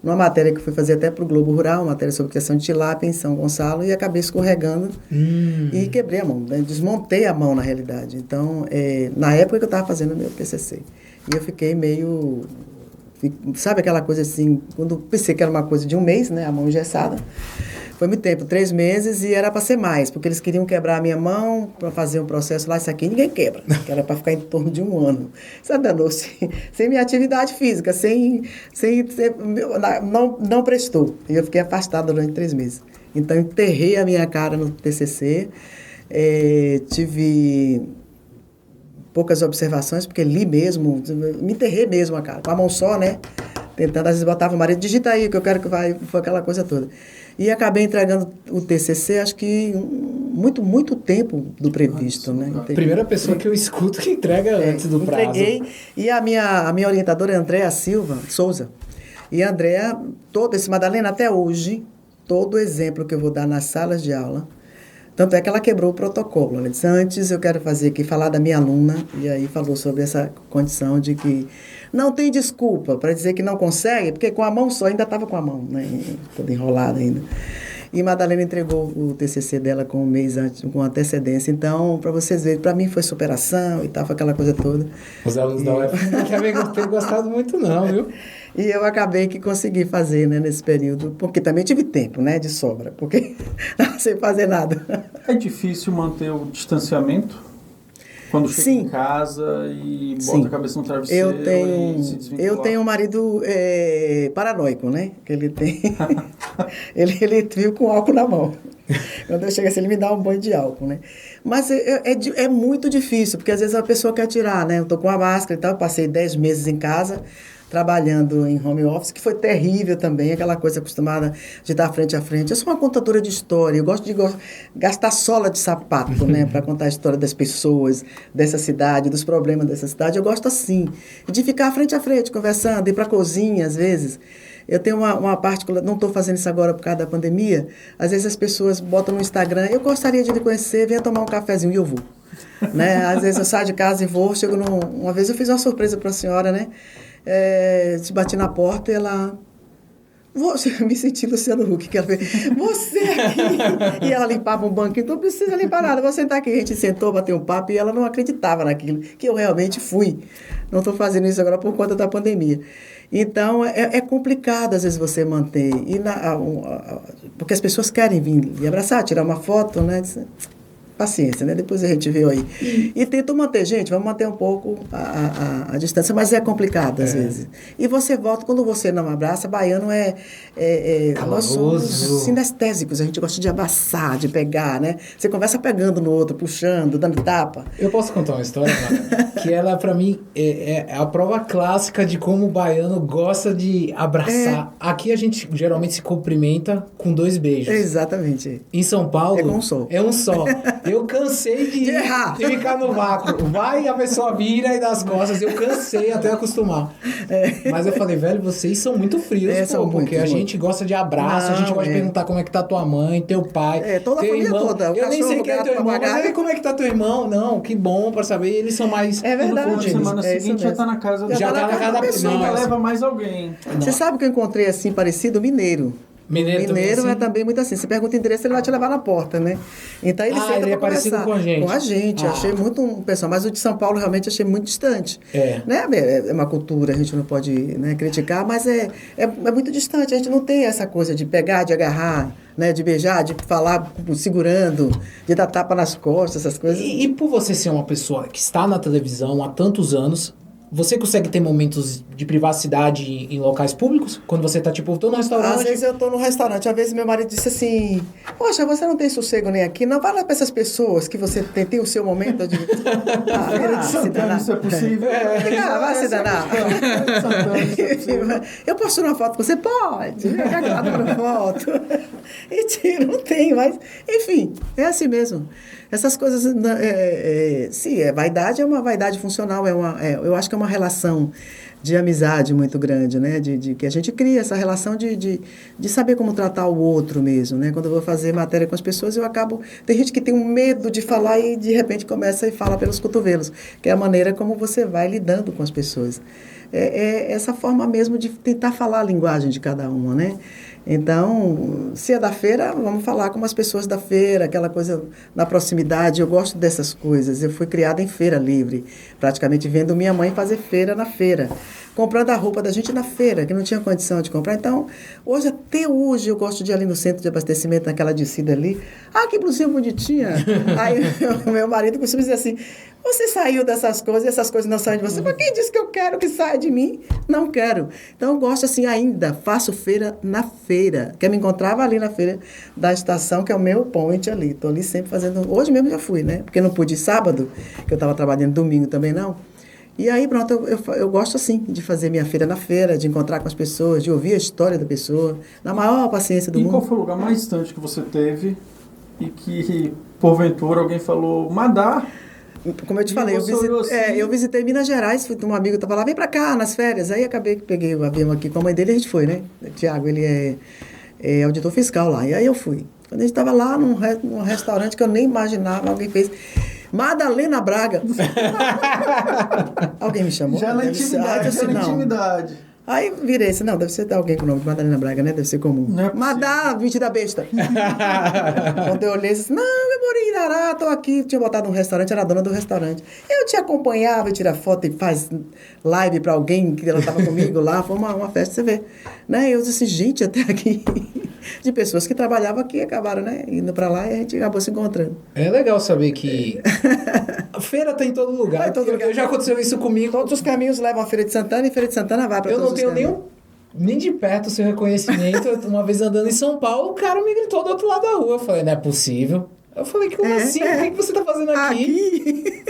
Numa matéria que eu fui fazer até para o Globo Rural, uma matéria sobre criação de tilápia em São Gonçalo, e acabei escorregando e quebrei a mão, né? Desmontei a mão, na realidade. Então, na época que eu estava fazendo o meu TCC. E eu fiquei meio... Sabe aquela coisa assim, quando pensei que era uma coisa de 1 mês, né, a mão engessada, foi muito tempo, 3 meses, e era para ser mais, porque eles queriam quebrar a minha mão para fazer um processo lá, isso aqui ninguém quebra, que era para ficar em torno de 1 ano. Isso danou-se, sem minha atividade física, não prestou, e eu fiquei afastada durante 3 meses. Então, enterrei a minha cara no TCC, tive... poucas observações, porque li mesmo, me enterrei mesmo a cara, com a mão só, né? Tentando, às vezes botava o marido, digita aí, que eu quero que vai, foi aquela coisa toda. E acabei entregando o TCC, acho que muito tempo do previsto, né? Primeira pessoa que eu escuto que entrega antes do prazo. Entreguei, e a minha orientadora é Andréa Souza. E a Andréa, Madalena, até hoje, todo exemplo que eu vou dar nas salas de aula, tanto é que ela quebrou o protocolo. Ela disse, antes eu quero falar da minha aluna, e aí falou sobre essa condição de que não tem desculpa para dizer que não consegue, porque com a mão só, ainda estava com a mão, né, toda enrolada ainda. E Madalena entregou o TCC dela com 1 mês antes, com antecedência. Então, para vocês verem, para mim foi superação e tal, foi aquela coisa toda. Os alunos da UF não devem ter gostado muito não, viu? E eu acabei que consegui fazer, né, nesse período, porque também tive tempo, né, de sobra, porque não sei fazer nada. É difícil manter o distanciamento quando chega em casa e bota a cabeça no travesseiro e se desvincula? Eu tenho um marido paranoico, né, que ele tem... ele vive com álcool na mão. Quando eu chego assim, ele me dá um banho de álcool, né? Mas é muito difícil, porque às vezes a pessoa quer tirar, né? Eu tô com a máscara e tal, eu passei 10 meses em casa, trabalhando em home office, que foi terrível também, aquela coisa acostumada de estar frente a frente. Eu sou uma contadora de história, eu gosto de gastar sola de sapato, né, para contar a história das pessoas, dessa cidade, dos problemas dessa cidade. Eu gosto assim, de ficar frente a frente, conversando, ir para a cozinha, às vezes. Eu tenho uma particular, não estou fazendo isso agora por causa da pandemia, às vezes as pessoas botam no Instagram, eu gostaria de lhe conhecer, venha tomar um cafezinho, e eu vou. Né? Às vezes eu saio de casa e vou, chego uma vez eu fiz uma surpresa para a senhora, né? Se bati na porta e ela... me senti Luciano Huck, que ela fez, você aqui! E ela limpava um banquinho, não precisa limpar nada, vou sentar aqui. A gente sentou, bateu um papo e ela não acreditava naquilo, que eu realmente fui. Não estou fazendo isso agora por conta da pandemia. Então, é complicado às vezes você manter, porque as pessoas querem vir lhe abraçar, tirar uma foto, né? Paciência, né? Depois a gente vê aí. E tento manter, gente, vamos manter um pouco a distância, mas é complicado às vezes. E você volta, quando você não abraça, baiano nós somos sinestésicos, a gente gosta de abraçar, de pegar, né? Você conversa pegando no outro, puxando, dando tapa. Eu posso contar uma história, Mara, que ela, pra mim, é a prova clássica de como o baiano gosta de abraçar. Aqui a gente geralmente se cumprimenta com 2 beijos. Exatamente. Em São Paulo... É com um só. É um só. Eu cansei de errar, de ficar no vácuo. Vai, a pessoa vira e dá as costas. Eu cansei até acostumar. Mas eu falei, velho, vocês são muito frios, porque a gente gosta de abraço, a gente gosta de perguntar como é que tá tua mãe, teu pai, toda teu a família irmão. toda. Eu nem sei quem é teu irmão, mas aí como é que tá teu irmão? Não, que bom pra saber. Eles são mais... É verdade. Na semana seguinte já tá na casa já tá na casa da pessoa. Ainda leva mais alguém. Você sabe que eu encontrei assim, parecido, mineiro. Mineiro é assim? também muito assim. Você pergunta o endereço, ele vai te levar na porta, né? Então ele senta ele é pra parecido conversar. com a gente. Com a gente. Achei muito um pessoal. Mas o de São Paulo realmente achei muito distante. Né? É uma cultura, a gente não pode, né, criticar, mas é muito distante. A gente não tem essa coisa de pegar, de agarrar, né, de beijar, de falar segurando, de dar tapa nas costas, essas coisas. E por você ser uma pessoa que está na televisão há tantos anos, você consegue ter momentos de privacidade em locais públicos? Quando você tá, tipo, tô no restaurante... Às vezes eu tô no restaurante, às vezes meu marido disse assim, poxa, você não tem sossego nem aqui, não vai lá pra essas pessoas que você tem o seu momento de... Isso é possível. Vai se danar. Eu posto uma foto com você? Pode. Eu foto. E não tem, mas... Enfim, é assim mesmo. Essas coisas... sim, vaidade é uma vaidade funcional, eu acho que é uma relação de amizade muito grande, né? De que a gente cria essa relação de saber como tratar o outro mesmo, né? Quando eu vou fazer matéria com as pessoas, eu acabo... Tem gente que tem um medo de falar e, de repente, começa e fala pelos cotovelos, que é a maneira como você vai lidando com as pessoas. É essa forma mesmo de tentar falar a linguagem de cada uma, né? Então, se é da feira, vamos falar com as pessoas da feira, aquela coisa na proximidade. Eu gosto dessas coisas. Eu fui criada em feira livre, praticamente vendo minha mãe fazer feira na feira, comprando a roupa da gente na feira, que não tinha condição de comprar. Então, até hoje, eu gosto de ir ali no centro de abastecimento, naquela descida ali. Ah, que blusinha bonitinha. Aí, meu marido costuma dizer assim, você saiu dessas coisas e essas coisas não saem de você. Mas quem disse que eu quero que saia de mim? Não quero. Então, eu gosto assim ainda, faço feira na feira. Que eu me encontrava ali na feira da estação, que é o meu point ali. Estou ali sempre fazendo... Hoje mesmo já fui, né? Porque não pude ir sábado, que eu estava trabalhando domingo também não. E aí, pronto, eu gosto assim de fazer minha feira na feira, de encontrar com as pessoas, de ouvir a história da pessoa, na maior paciência do mundo. E qual foi o lugar mais distante que você teve e que, porventura, alguém falou, Madá? Como eu te falei, eu visitei Minas Gerais, fui com um amigo, estava lá, vem pra cá, nas férias. Aí acabei que peguei o avião aqui com a mãe dele e a gente foi, né? O Tiago, ele é auditor fiscal lá. E aí eu fui. Quando a gente estava lá num restaurante que eu nem imaginava, alguém fez... Madalena Braga. Alguém me chamou? Já na intimidade, assim, já na intimidade. Aí virei assim, não, deve ser alguém com o nome de Madalena Braga, né? Deve ser comum. Madá, mentira besta. Quando eu olhei, eu disse, não, eu moro em Irará, tô aqui. Tinha botado num restaurante, era a dona do restaurante. Eu te acompanhava, e tira foto e faz live pra alguém, que ela tava comigo lá. Foi uma festa, você vê. Né? Eu disse, gente, até aqui... de pessoas que trabalhavam aqui e acabaram, né? Indo pra lá e a gente acabou se encontrando. É legal saber que a feira tá em todo lugar. Em todo lugar. Já aconteceu isso comigo. Todos os caminhos levam a Feira de Santana e Feira de Santana vai pra todos os caminhos. Eu não tenho nem de perto o seu reconhecimento. Uma vez andando em São Paulo, o cara me gritou do outro lado da rua. Eu falei, não é possível. Eu falei, como assim? O que você tá fazendo aqui?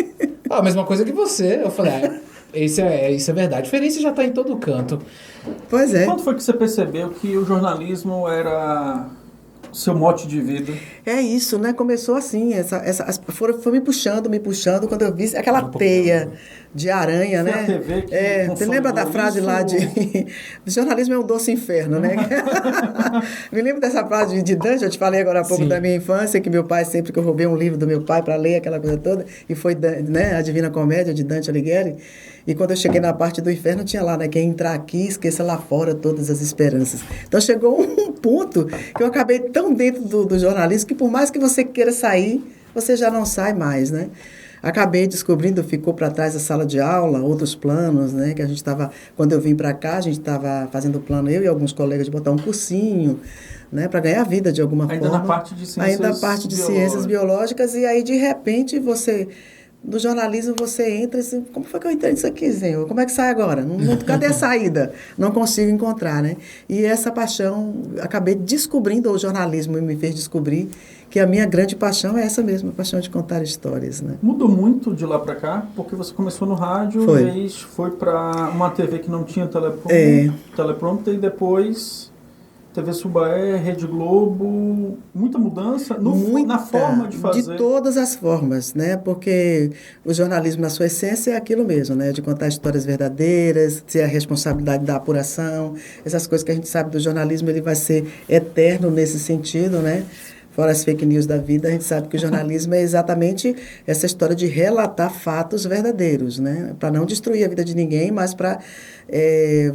A mesma coisa que você. Eu falei, isso é verdade. A diferença já tá em todo canto. Pois é. Quando foi que você percebeu que o jornalismo era seu mote de vida? É isso, né? Começou assim, foi me puxando, quando eu vi aquela teia de aranha, foi né? A TV que você lembra da frase isso? lá de o jornalismo é um doce inferno, né? Me lembro dessa frase de Dante, eu te falei agora há pouco da minha infância, que meu pai, sempre que eu roubei um livro do meu pai para ler, aquela coisa toda, e foi, né, a Divina Comédia de Dante Alighieri, e quando eu cheguei na parte do inferno, tinha lá, né, quem entrar aqui, esqueça lá fora todas as esperanças. Então chegou um ponto que eu acabei tão dentro do jornalismo que por mais que você queira sair, você já não sai mais, né? Acabei descobrindo, ficou para trás a sala de aula, outros planos, né? Que a gente estava, quando eu vim para cá, a gente estava fazendo plano, eu e alguns colegas, de botar um cursinho, né? Para ganhar vida de alguma forma. Ainda na parte de ciências Ainda na parte de ciências biológicas, e aí, de repente, você... No jornalismo você entra e assim, como foi que eu entrei nisso aqui, senhor? Como é que sai agora? Cadê a saída? Não consigo encontrar, né? E essa paixão, acabei descobrindo, o jornalismo me fez descobrir que a minha grande paixão é essa mesma, a paixão de contar histórias, né? Mudou muito de lá para cá, porque você começou no rádio, foi para uma TV que não tinha teleprompter e depois... TV Subaé, Rede Globo, muita mudança na forma de fazer. De todas as formas, né? Porque o jornalismo, na sua essência, é aquilo mesmo, né? De contar histórias verdadeiras, ter a responsabilidade da apuração, essas coisas que a gente sabe do jornalismo, ele vai ser eterno nesse sentido, né? Fora as fake news da vida, a gente sabe que o jornalismo é exatamente essa história de relatar fatos verdadeiros, né? Para não destruir a vida de ninguém, mas para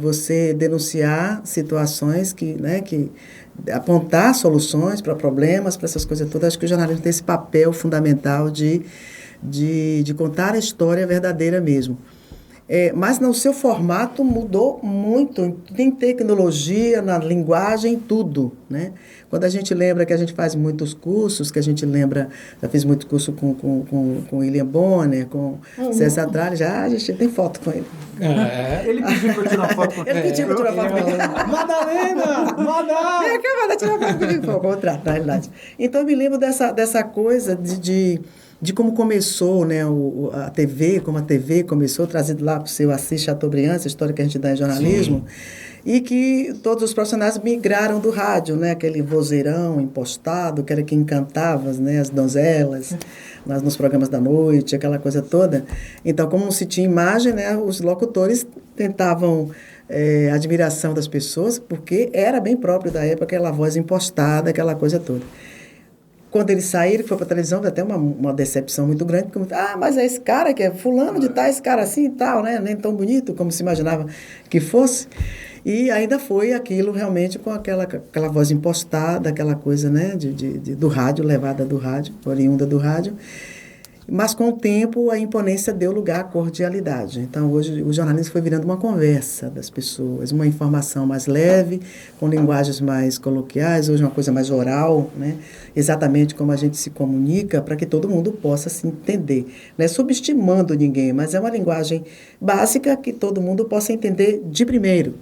você denunciar situações que apontar soluções para problemas, para essas coisas todas. Acho que o jornalismo tem esse papel fundamental de contar a história verdadeira mesmo. Mas no seu formato mudou muito, em tecnologia, na linguagem, tudo, né? Quando a gente lembra que a gente faz muitos cursos, que a gente lembra, já fiz muito curso com William Bonner, com César Tralli, a gente tem foto com ele. Ele pediu para eu tirar foto com ele. Ele pediu para tirar foto com ele. Madalena! Vem cá, manda tirar foto comigo. Foi o contrário, na realidade. Então, eu me lembro dessa coisa de como começou, né, a TV, como a TV começou, trazido lá para o seu Assis Chateaubriand, essa história que a gente dá em jornalismo, e que todos os profissionais migraram do rádio, né, aquele vozeirão impostado, que era que encantava, né, as donzelas, nos programas da noite, aquela coisa toda. Então, como não se tinha imagem, né, os locutores tentavam admiração das pessoas, porque era bem próprio da época, aquela voz impostada, aquela coisa toda. Quando eles saíram, foi para a televisão, foi até uma decepção muito grande, porque, mas é esse cara que é fulano de tal, esse cara assim e tal, né? Nem tão bonito como se imaginava que fosse. E ainda foi aquilo realmente com aquela voz impostada, aquela coisa, né? Do rádio, levada do rádio, oriunda do rádio. Mas, com o tempo, a imponência deu lugar à cordialidade. Então, hoje, o jornalismo foi virando uma conversa das pessoas, uma informação mais leve, com linguagens mais coloquiais, hoje uma coisa mais oral, né? Exatamente como a gente se comunica, para que todo mundo possa se entender. Não é subestimando ninguém, mas é uma linguagem básica que todo mundo possa entender de primeiro.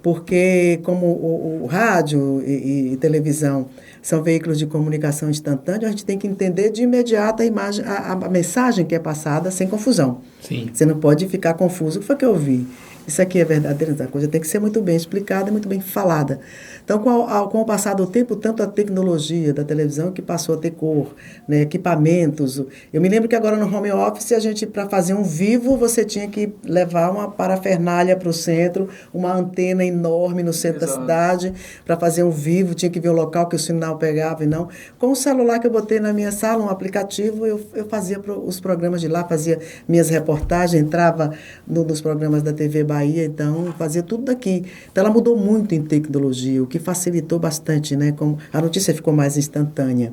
Porque, como o rádio e televisão são veículos de comunicação instantânea, a gente tem que entender de imediato a mensagem que é passada sem confusão. Sim. Você não pode ficar confuso. O que foi que eu vi? Isso aqui é verdadeiro? A coisa tem que ser muito bem explicada e muito bem falada. Então, com o passar do tempo, tanto a tecnologia da televisão que passou a ter cor, né, equipamentos. Eu me lembro que agora no home office, para fazer um vivo, você tinha que levar uma parafernália para o centro, uma antena enorme no centro da cidade, para fazer um vivo, tinha que ver o local que o sinal pegava e não. Com o celular que eu botei na minha sala, um aplicativo, eu fazia os programas de lá, fazia minhas reportagens, entrava nos programas da TV Bahia, então fazia tudo daqui. Então ela mudou muito em tecnologia, o que facilitou bastante, né? Como a notícia ficou mais instantânea,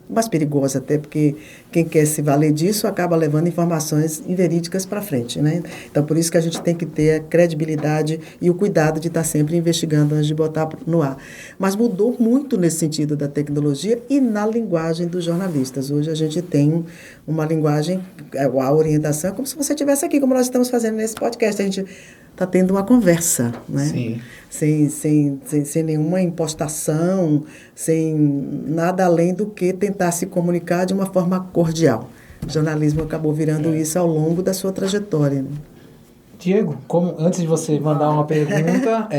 mais perigosa até, porque quem quer se valer disso acaba levando informações inverídicas para frente, né? Então por isso que a gente tem que ter a credibilidade e o cuidado de estar sempre investigando antes de botar no ar. Mas mudou muito nesse sentido da tecnologia e na linguagem dos jornalistas. Hoje a gente tem uma linguagem, a orientação é como se você estivesse aqui, como nós estamos fazendo nesse podcast. A gente está tendo uma conversa, né? Sim. Sem nenhuma impostação, sem nada além do que tentar se comunicar de uma forma cordial. O jornalismo acabou virando isso ao longo da sua trajetória, né? Diego, antes de você mandar uma pergunta,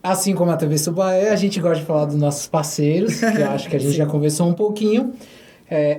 assim como a TV Subaé, a gente gosta de falar dos nossos parceiros, que eu acho que a gente já conversou um pouquinho.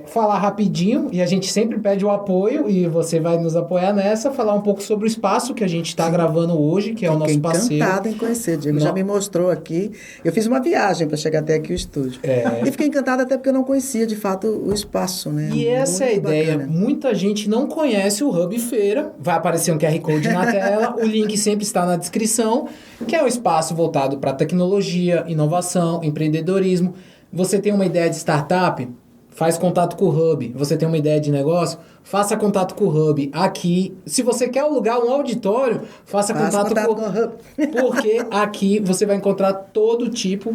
Falar rapidinho, e a gente sempre pede o apoio, e você vai nos apoiar nessa, falar um pouco sobre o espaço que a gente está gravando hoje, que é o nosso parceiro. Fiquei encantada em conhecer, Diego. Já me mostrou aqui. Eu fiz uma viagem para chegar até aqui o estúdio. E fiquei encantada até porque eu não conhecia, de fato, o espaço, né? E essa é a ideia. Bacana. Muita gente não conhece o Hub Feira. Vai aparecer um QR Code na tela. O link sempre está na descrição, que é um espaço voltado para tecnologia, inovação, empreendedorismo. Você tem uma ideia de startup? Faz contato com o Hub. Você tem uma ideia de negócio? Faça contato com o Hub. Aqui, se você quer alugar um auditório, faça contato com o Hub. Porque aqui você vai encontrar todo tipo,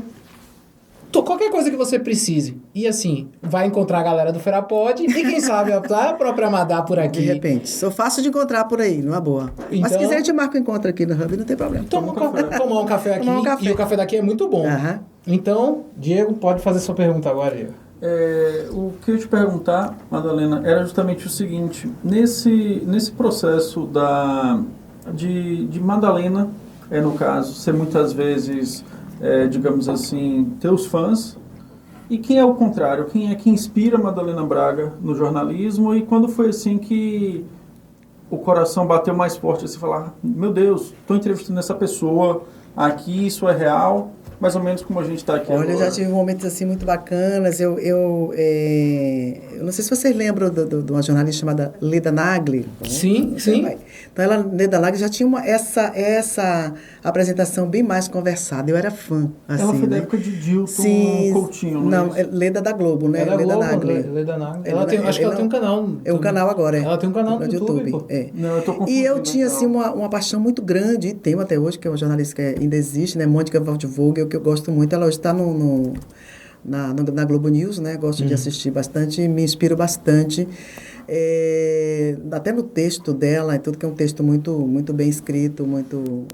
qualquer coisa que você precise. E assim, vai encontrar a galera do Ferapod e quem sabe a própria Madá por aqui. De repente. Sou fácil de encontrar por aí, numa boa. Então, mas se quiser, a gente marca o encontro aqui no Hub, não tem problema. Tomar um café aqui. E o café daqui é muito bom. Então, Diego, pode fazer sua pergunta agora, Diego. O que eu ia te perguntar, Madalena, era justamente o seguinte: nesse processo de Madalena, no caso, ser muitas vezes, digamos assim, teus fãs, e quem é o contrário? Quem é que inspira Madalena Braga no jornalismo? E quando foi assim que o coração bateu mais forte, assim, falar, meu Deus, estou entrevistando essa pessoa aqui, isso é real? Mais ou menos como a gente está aqui agora. Eu já tive momentos assim muito bacanas. Eu não sei se vocês lembram de uma jornalista chamada Leda Nagli. Sim, sim. Então, Leda Nagli já tinha apresentação bem mais conversada. Eu era fã, assim, Ela foi da né? época de Dilton Sim, Coutinho, não, é isso? Leda da Globo, né? É da Leda Globo, Nagli. Leda Nagli. Ela- Acho que ela ela- tem um canal. É um canal agora, Ela tem um canal no YouTube, pô. é. Não, eu tô E confundindo. eu tinha, assim, então. uma paixão muito grande, e tenho até hoje, que é uma jornalista que ainda existe, né? Mônica Waldvogel, que eu gosto muito. Ela hoje está na Globo News, né? Gosto de assistir bastante, me inspiro bastante. Até no texto dela, tudo que é um texto muito bem escrito, muito,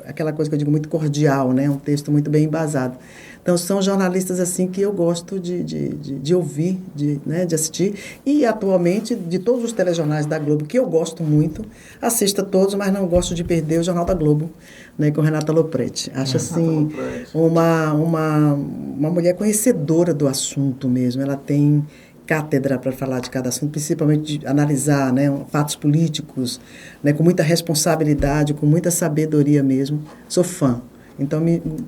aquela coisa que eu digo, muito cordial, né? Um texto muito bem embasado. Então, são jornalistas assim que eu gosto de ouvir, né, de assistir. E, atualmente, de todos os telejornais da Globo, que eu gosto muito, assisto a todos, mas não gosto de perder o Jornal da Globo, né, com Renata Lopretti. Acho, assim, uma mulher conhecedora do assunto mesmo. Ela tem cátedra para falar de cada assunto, principalmente de analisar, né, fatos políticos, né, com muita responsabilidade, com muita sabedoria mesmo. Sou fã. Então,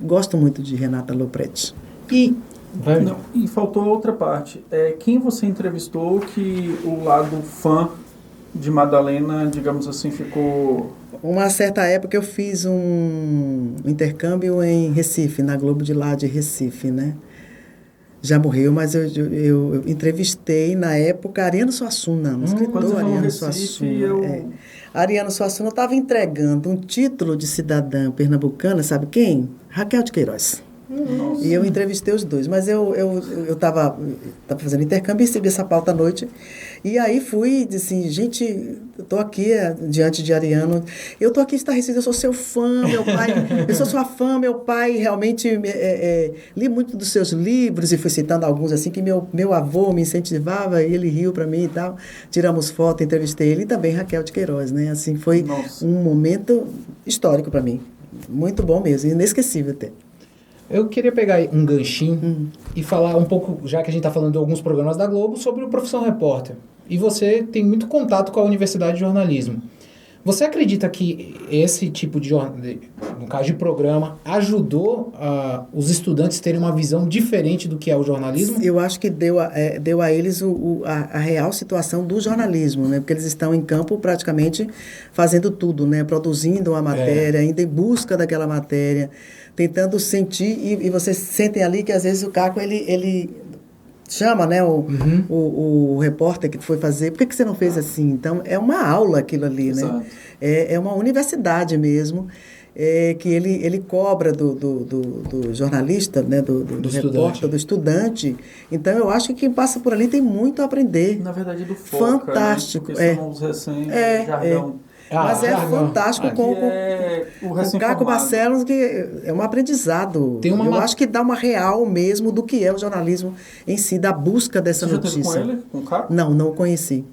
gosto muito de Renata Lopretti. E faltou outra parte. Quem você entrevistou que o lado fã de Madalena, digamos assim, ficou... Uma certa época eu fiz um intercâmbio em Recife, na Globo de lá de Recife, né? Já morreu, mas eu entrevistei na época Ariano Suassuna, um escritor Ariano Suassuna. Ariano Suassuna estava entregando um título de cidadã pernambucana, sabe quem? Raquel de Queiroz. Nossa. E eu entrevistei os dois, mas eu estava fazendo intercâmbio e recebi essa pauta à noite. E aí fui, disse assim, gente, eu estou aqui diante de Ariano, eu estou aqui em Estarrecido, eu sou seu fã, meu pai, eu sou sua fã, meu pai realmente li muito dos seus livros, e fui citando alguns assim, que meu avô me incentivava, e ele riu para mim e tal. Tiramos foto, entrevistei ele, e também Raquel de Queiroz, né? Assim, foi um momento histórico para mim, muito bom mesmo, inesquecível até. Eu queria pegar um ganchinho e falar um pouco, já que a gente está falando de alguns programas da Globo, sobre o Profissão Repórter. E você tem muito contato com a Universidade de Jornalismo. Você acredita que esse tipo no caso de programa, ajudou os estudantes a terem uma visão diferente do que é o jornalismo? Eu acho que deu a eles a real situação do jornalismo, né? Porque eles estão em campo praticamente fazendo tudo, né? Produzindo uma matéria, indo em busca daquela matéria, tentando sentir, e vocês sentem ali que às vezes o Caco, ele chama, né, o repórter que foi fazer, por que você não fez assim? Então, é uma aula aquilo ali, Exato. né? É uma universidade mesmo, que ele cobra do jornalista, né, do repórter, do estudante. Então, eu acho que quem passa por ali tem muito a aprender. Na verdade, do foco. Fantástico. Né? Porque são os jargão. Mas é fantástico com o Caco Barcelos, que é um aprendizado. Eu acho que dá uma real mesmo do que é o jornalismo em si, da busca dessa notícia. Você já teve com ele, com o Caco? Não o conheci.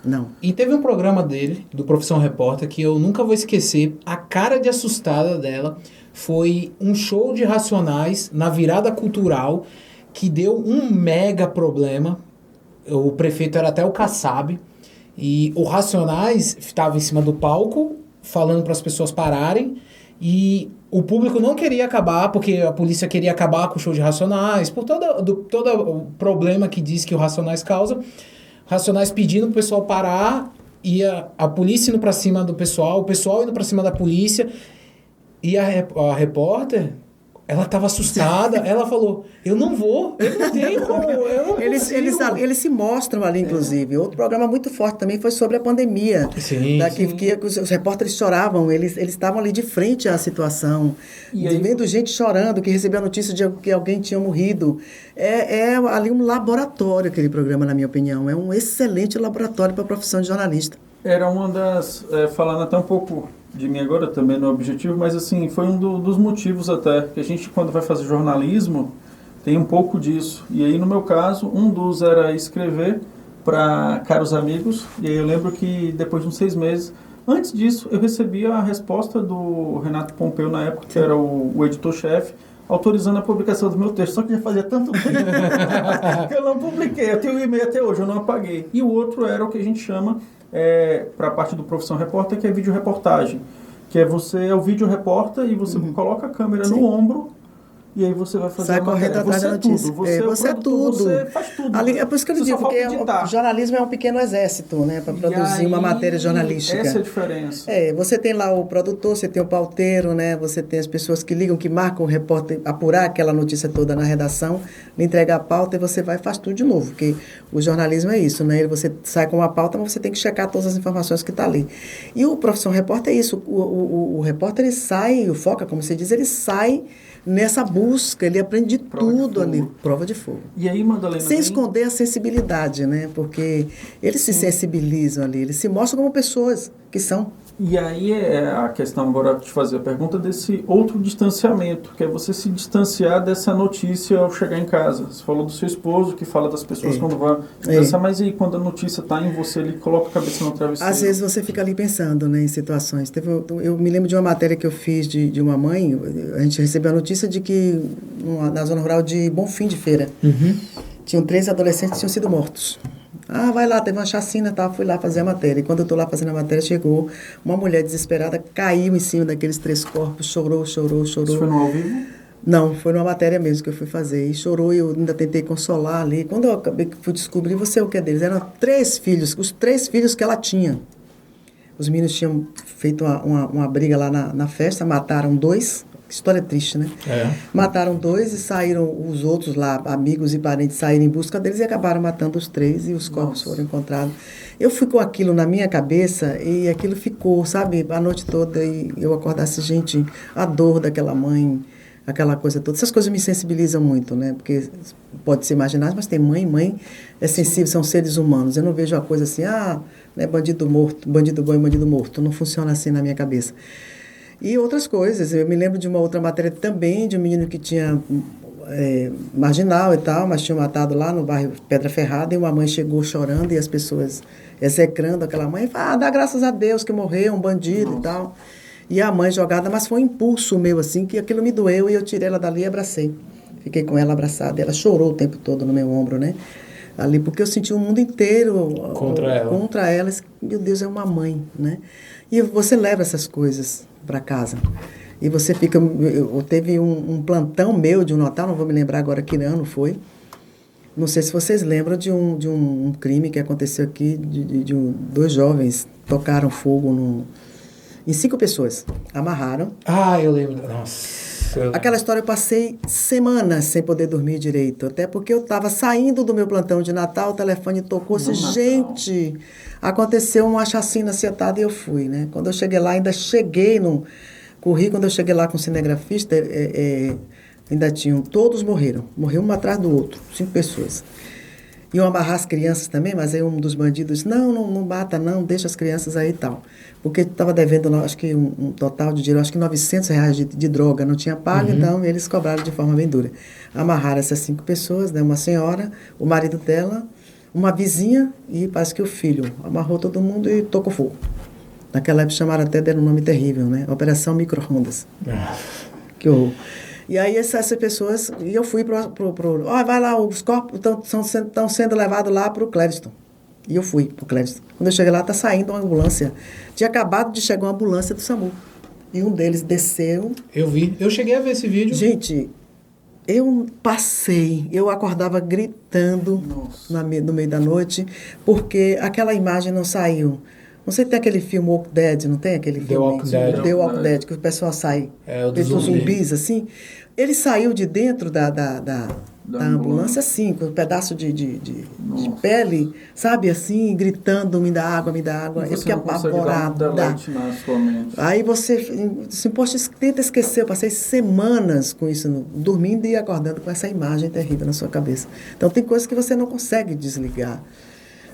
Não. E teve um programa dele, do Profissão Repórter, que eu nunca vou esquecer. A cara de assustada dela foi um show de Racionais na virada cultural que deu um mega problema. O prefeito era até o Kassab. E o Racionais estava em cima do palco, falando para as pessoas pararem, e o público não queria acabar, porque a polícia queria acabar com o show de Racionais, por todo o problema que diz que o Racionais causa. Racionais pedindo para o pessoal parar, e a polícia indo para cima do pessoal, o pessoal indo para cima da polícia, e a repórter... Ela estava assustada, ela falou, eu não tenho como, eu não consigo. Eles se mostram ali, inclusive. Outro programa muito forte também foi sobre a pandemia. Sim. Que os repórteres choravam, eles estavam ali de frente à situação, vendo gente chorando, que recebeu a notícia de que alguém tinha morrido. É ali um laboratório, aquele programa, na minha opinião. É um excelente laboratório para a profissão de jornalista. Era uma das... falando até um pouco de mim agora, também no objetivo, mas assim, foi um dos motivos até, que a gente, quando vai fazer jornalismo, tem um pouco disso. E aí, no meu caso, um dos era escrever para caros amigos, e aí eu lembro que depois de uns 6 meses, antes disso, eu recebi a resposta do Renato Pompeu, na época, que era o editor-chefe, autorizando a publicação do meu texto, só que já fazia tanto tempo que eu não publiquei, eu tenho o e-mail até hoje, eu não apaguei. E o outro era o que a gente chama... para a parte do Profissão Repórter, que é videoreportagem, que é o vídeo repórter e você coloca a câmera no ombro e aí você vai fazer Sai a matéria. correndo atrás da notícia. Você é produtor, você faz tudo. Ali, é por isso que eu Você digo, só falta porque editar. o jornalismo é um pequeno exército, né? Para E produzir aí, uma matéria jornalística. Essa é a diferença. Você tem lá o produtor, você tem o pauteiro, né? Você tem as pessoas que ligam, que marcam o repórter, apurar aquela notícia toda na redação, lhe entregar a pauta e você vai e faz tudo de novo. Porque o jornalismo é isso, né? Você sai com uma pauta, mas você tem que checar todas as informações que estão ali. E o profissão repórter é isso. O repórter, ele sai, o foca, como você diz, ele sai nessa busca, ele aprende de tudo ali, prova de fogo. E aí, Madalena... Sem esconder a sensibilidade, né? Porque eles se sensibilizam ali, eles se mostram como pessoas que são. E aí é a questão agora de fazer a pergunta desse outro distanciamento, que é você se distanciar dessa notícia ao chegar em casa. Você falou do seu esposo, que fala das pessoas quando vai distanciar, mas aí quando a notícia está em você, ele coloca a cabeça no travesseiro. Às vezes você fica ali pensando, né, em situações. Eu me lembro de uma matéria que eu fiz de uma mãe, a gente recebeu a notícia de que na zona rural de Bonfim de Feira, tinham 3 adolescentes que tinham sido mortos. Vai lá, teve uma chacina e tal, fui lá fazer a matéria. E quando eu estou lá fazendo a matéria, chegou uma mulher desesperada, caiu em cima daqueles 3 corpos, chorou. Isso foi no ao vivo? Não, foi numa matéria mesmo que eu fui fazer. E chorou e eu ainda tentei consolar ali. Quando eu acabei que fui descobrir, você é o que é deles? Eram 3 filhos, os 3 filhos que ela tinha. Os meninos tinham feito uma briga lá na festa, mataram 2. História triste, né? Mataram 2 e saíram os outros lá, amigos e parentes, saíram em busca deles e acabaram matando os 3 e os corpos foram encontrados. Eu fui com aquilo na minha cabeça e aquilo ficou, sabe, a noite toda e eu acordasse, gente, a dor daquela mãe, aquela coisa toda. Essas coisas me sensibilizam muito, né? Porque pode ser imaginado, mas tem mãe é sensível, são seres humanos. Eu não vejo a coisa assim, né, bandido morto, bandido bom e bandido morto. Não funciona assim na minha cabeça. E outras coisas. Eu me lembro de uma outra matéria também, de um menino que tinha marginal e tal, mas tinha matado lá no bairro Pedra Ferrada, e uma mãe chegou chorando e as pessoas execrando aquela mãe. Dá graças a Deus que morreu, um bandido e tal. E a mãe jogada, mas foi um impulso meu, assim, que aquilo me doeu e eu tirei ela dali e abracei. Fiquei com ela abraçada, ela chorou o tempo todo no meu ombro, né? Ali, porque eu senti o mundo inteiro contra ela. Meu Deus, é uma mãe, né? E você leva essas coisas para casa. E você fica... Teve um plantão meu de um Natal, não vou me lembrar agora que ano foi. Não sei se vocês lembram de um crime que aconteceu aqui, de 2 jovens tocaram fogo em 5 pessoas. Amarraram. Eu lembro. Nossa. Aquela história eu passei semanas sem poder dormir direito. Até porque eu estava saindo do meu plantão de Natal, o telefone tocou. Gente, aconteceu uma chacina acertada e eu fui, né? Quando eu cheguei lá, ainda cheguei corri, quando eu cheguei lá com o cinegrafista, ainda tinham, todos morreram. Morreu um atrás do outro, 5 pessoas. Iam amarrar as crianças também, mas aí um dos bandidos disse, não mata não, deixa as crianças aí e tal. Porque estava devendo, acho que um total de dinheiro, acho que R$900 de droga, não tinha pago, então eles cobraram de forma bem dura. Amarraram essas 5 pessoas, né, uma senhora, o marido dela, uma vizinha e parece que o filho. Amarrou todo mundo e tocou fogo. Naquela época chamaram até, deram um nome terrível, né? Operação Micro-Ondas. Que horror. E aí essas pessoas, e eu fui vai lá, os corpos estão sendo levados lá para o Clériston. E eu fui para o Clériston. Quando eu cheguei lá, está saindo uma ambulância. Tinha acabado de chegar uma ambulância do SAMU. E um deles desceu. Eu vi, eu cheguei a ver esse vídeo. Gente, eu acordava gritando no meio da noite, porque aquela imagem não saiu. Não sei se tem aquele filme Walk Dead, não tem aquele filme? The Walk Dead, que o pessoal sai, os zumbis, assim. Ele saiu de dentro da ambulância, assim, com um pedaço de pele, sabe, assim, gritando, me dá água. Eu fiquei apavorada. Aí você, poxa, tenta esquecer, eu passei semanas com isso, dormindo e acordando com essa imagem terrível na sua cabeça. Então tem coisas que você não consegue desligar.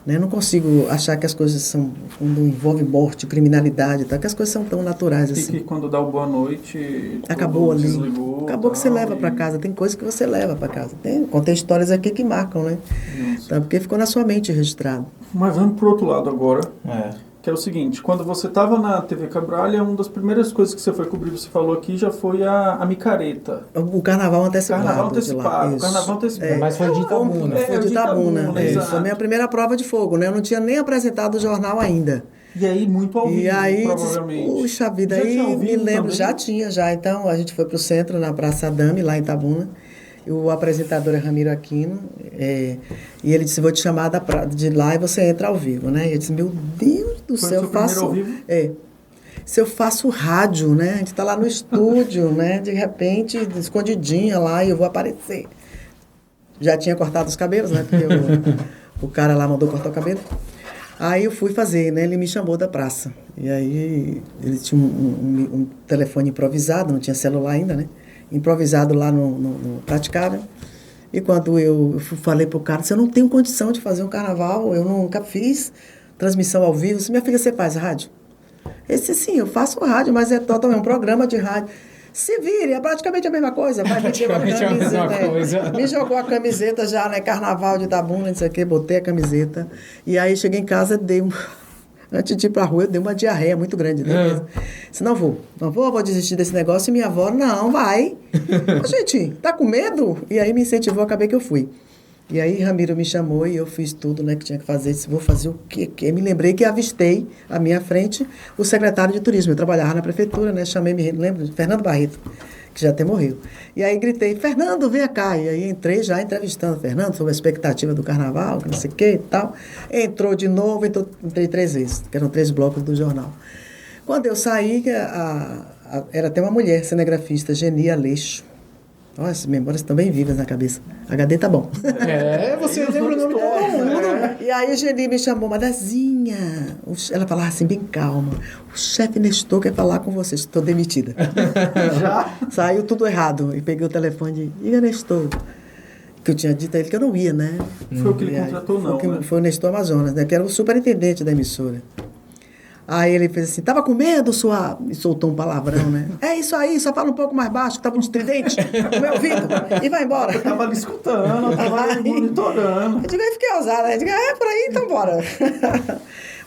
Né? Eu não consigo achar que as coisas são, quando envolve morte, criminalidade, tá? Que as coisas são tão naturais assim. E que quando dá o boa noite, acabou ali. Desligou, acabou que você leva para casa. Tem coisas que você leva para casa. Contei histórias aqui que marcam, né? Tá? Porque ficou na sua mente registrado. Mas vamos pro outro lado agora. Que é o seguinte, quando você estava na TV Cabralha, uma das primeiras coisas que você foi cobrir, você falou aqui, já foi a micareta. O carnaval antecipado. Carnaval antecipado. Mas foi de Itabuna. Foi de Itabuna. Foi a minha primeira prova de fogo, né? Eu não tinha nem apresentado o jornal ainda. E aí, muito ao vivo, E aí, provavelmente. puxa vida, Já aí tinha ao me vivo lembro, também? já tinha, já. Então, a gente foi pro centro, na Praça Adame, lá em Itabuna. E o apresentador é Ramiro Aquino. E ele disse, vou te chamar de lá e você entra ao vivo, né? E eu disse, meu Deus do Foi céu, o seu primeiro ao vivo? Se eu faço rádio, né? A gente tá lá no estúdio, né? De repente, escondidinha lá, e eu vou aparecer. Já tinha cortado os cabelos, né? Porque o cara lá mandou cortar o cabelo. Aí eu fui fazer, né? Ele me chamou da praça. E aí ele tinha um telefone improvisado, não tinha celular ainda, né? Improvisado lá no praticável. E quando eu falei pro cara, eu não tenho condição de fazer um carnaval, eu nunca fiz transmissão ao vivo. Minha filha, você faz rádio? Ele disse, sim, eu faço rádio, mas é totalmente um programa de rádio. Se vire, é praticamente a mesma coisa. Vai me tirar a camiseta. Me jogou a camiseta já, né? Carnaval de Itabuna, não sei o quê, botei a camiseta. E aí cheguei em casa, antes de ir pra rua, eu dei uma diarreia muito grande. Né? Disse, não vou desistir desse negócio. E minha avó, não, vai. Gente, tá com medo? E aí me incentivou, acabei que eu fui. E aí Ramiro me chamou e eu fiz tudo, né, que tinha que fazer. Disse, vou fazer o quê? Eu me lembrei que avistei à minha frente o secretário de turismo. Eu trabalhava na prefeitura, né? Me lembro, Fernando Barreto, que já até morreu. E aí gritei, Fernando, vem cá. E aí entrei já entrevistando o Fernando sobre a expectativa do carnaval, que não sei o quê e tal. Entrou de novo, entrei 3 vezes, que eram 3 blocos do jornal. Quando eu saí, era até uma mulher cinegrafista, Geni Aleixo. Olha, as memórias estão bem vivas na cabeça. HD tá bom. Você lembra o nome de todo mundo. E aí a Geni me chamou, Madazinha. Ela falava assim, bem calma. O chefe Nestor quer falar com você. Estou demitida. Já? Saiu tudo errado. E peguei o telefone e diga, Nestor. Que eu tinha dito a ele que eu não ia, né? Foi o que ele contratou, não, né? Foi o Nestor Amazonas, né? Que era o superintendente da emissora. Aí ele fez assim, tava com medo, sua... E soltou um palavrão, né? É isso aí, só fala um pouco mais baixo, que tava um estridente no meu ouvido, e vai embora. Eu tava ali escutando, eu tava ali monitorando. Eu digo, aí fiquei ousada, né? Eu digo, por aí, então bora.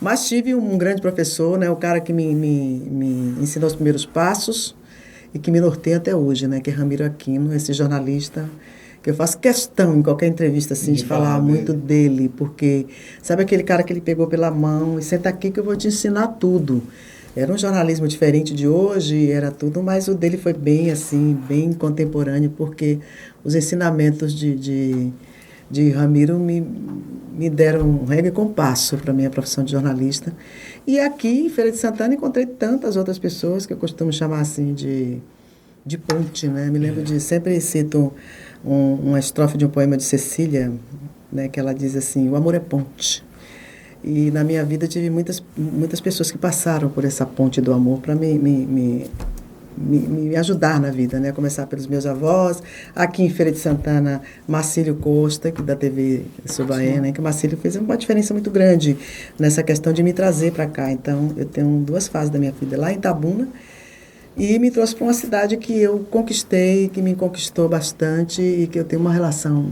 Mas tive um grande professor, né? O cara que me ensinou os primeiros passos e que me norteia até hoje, né? Que é Ramiro Aquino, esse jornalista... que eu faço questão em qualquer entrevista assim, de falar muito dele, porque sabe aquele cara que ele pegou pela mão e senta aqui que eu vou te ensinar tudo. Era um jornalismo diferente de hoje, era tudo, mas o dele foi bem assim, bem contemporâneo, porque os ensinamentos de Ramiro me deram um regra e compasso para a minha profissão de jornalista. E aqui, em Feira de Santana, encontrei tantas outras pessoas que eu costumo chamar assim de ponte, né? Me lembro sempre cito uma estrofe de um poema de Cecília, né, que ela diz assim, o amor é ponte. E na minha vida tive muitas pessoas que passaram por essa ponte do amor para me ajudar na vida, né? Começar pelos meus avós, aqui em Feira de Santana, Marcílio Costa, que da TV Subaena, que o Marcílio fez uma diferença muito grande nessa questão de me trazer para cá. Então, eu tenho 2 fases da minha vida, lá em Itabuna, e me trouxe para uma cidade que eu conquistei, que me conquistou bastante e que eu tenho uma relação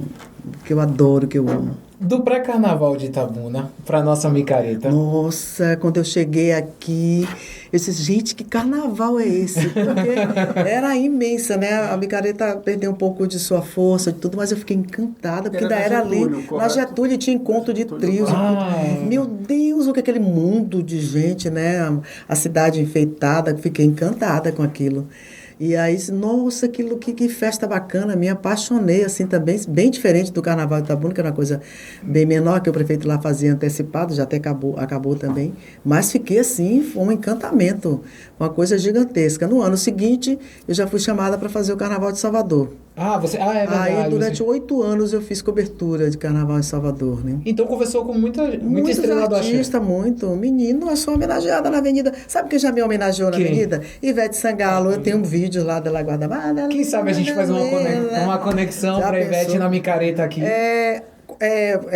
que eu adoro, que eu amo. Do pré-carnaval de Itabuna para nossa micareta. Nossa, quando eu cheguei aqui, eu disse, gente, que carnaval é esse? Porque era imensa, né? A micareta perdeu um pouco de sua força, de tudo, mas eu fiquei encantada, porque ainda era ali, na Getúlio, tinha encontro de trios. Meu Deus, o que é aquele mundo de gente, né? A cidade enfeitada, fiquei encantada com aquilo. E aí, nossa, aquilo que festa bacana, me apaixonei, assim, também, bem diferente do Carnaval de Itabuna, que era uma coisa bem menor, que o prefeito lá fazia antecipado, já até acabou também, mas fiquei assim, foi um encantamento, uma coisa gigantesca. No ano seguinte, eu já fui chamada para fazer o Carnaval de Salvador. É verdade. Aí, durante 8 anos, eu fiz cobertura de Carnaval em Salvador, né? Então, conversou com muita estrela do axé. Muito. Menino, eu sou homenageada na Avenida. Sabe quem já me homenageou na Avenida? Ivete Sangalo. Eu tenho um vídeo lá dela guardada. Quem sabe a gente faz uma conexão para Ivete na micareta aqui.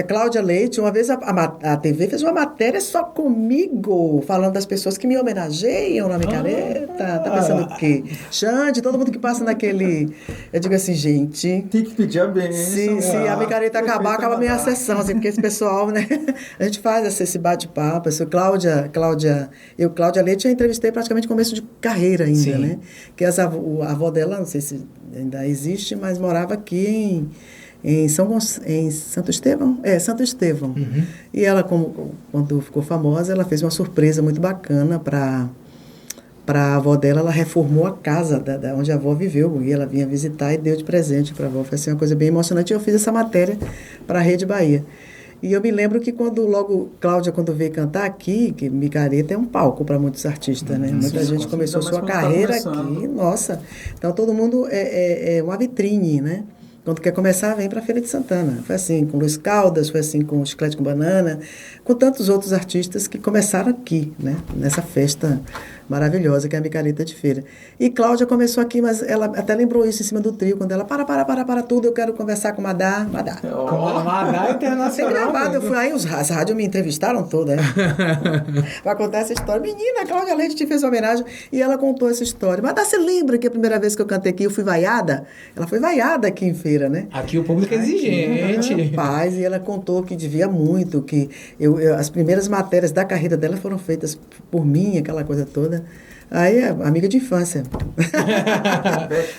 Cláudia Leite, uma vez a TV fez uma matéria só comigo, falando das pessoas que me homenageiam na micareta. Tá pensando o quê? Xande, todo mundo que passa naquele... Eu digo assim, gente... Tem que pedir a bênção. Se a micareta acabar, acaba a minha sessão, assim, porque esse pessoal, né? A gente faz esse bate-papo. Cláudia Leite eu entrevistei praticamente no começo de carreira ainda, sim, né? Que a avó dela, não sei se ainda existe, mas morava aqui em Santo Estevão? Santo Estevão. E ela, quando ficou famosa, ela fez uma surpresa muito bacana para a avó dela. Ela reformou a casa onde a avó viveu, e ela vinha visitar e deu de presente para a avó. Foi assim, uma coisa bem emocionante. Eu fiz essa matéria para a Rede Bahia. E eu me lembro que Cláudia, quando veio cantar aqui, que Micareta é um palco para muitos artistas, né? Muita gente começou sua carreira aqui, nossa. Então, todo mundo é uma vitrine, né? Quando quer começar, vem para a Feira de Santana. Foi assim com Luiz Caldas, foi assim com Chiclete com Banana, com tantos outros artistas que começaram aqui, né? Nessa festa maravilhosa que é a Micareta de Feira. E Cláudia começou aqui, mas ela até lembrou isso em cima do trio, quando ela, para tudo, eu quero conversar com Madá. Com a Madá Internacional. Sem gravado, eu fui aí, as rádios me entrevistaram toda, né? Para contar essa história. Menina, a Cláudia Leite te fez uma homenagem e ela contou essa história. Madá, você lembra que a primeira vez que eu cantei aqui, eu fui vaiada? Ela foi vaiada aqui em Feira, né? Aqui o público é exigente. Rapaz, e ela contou que devia muito, que as primeiras matérias da carreira dela foram feitas por mim, aquela coisa toda. Aí, amiga de infância.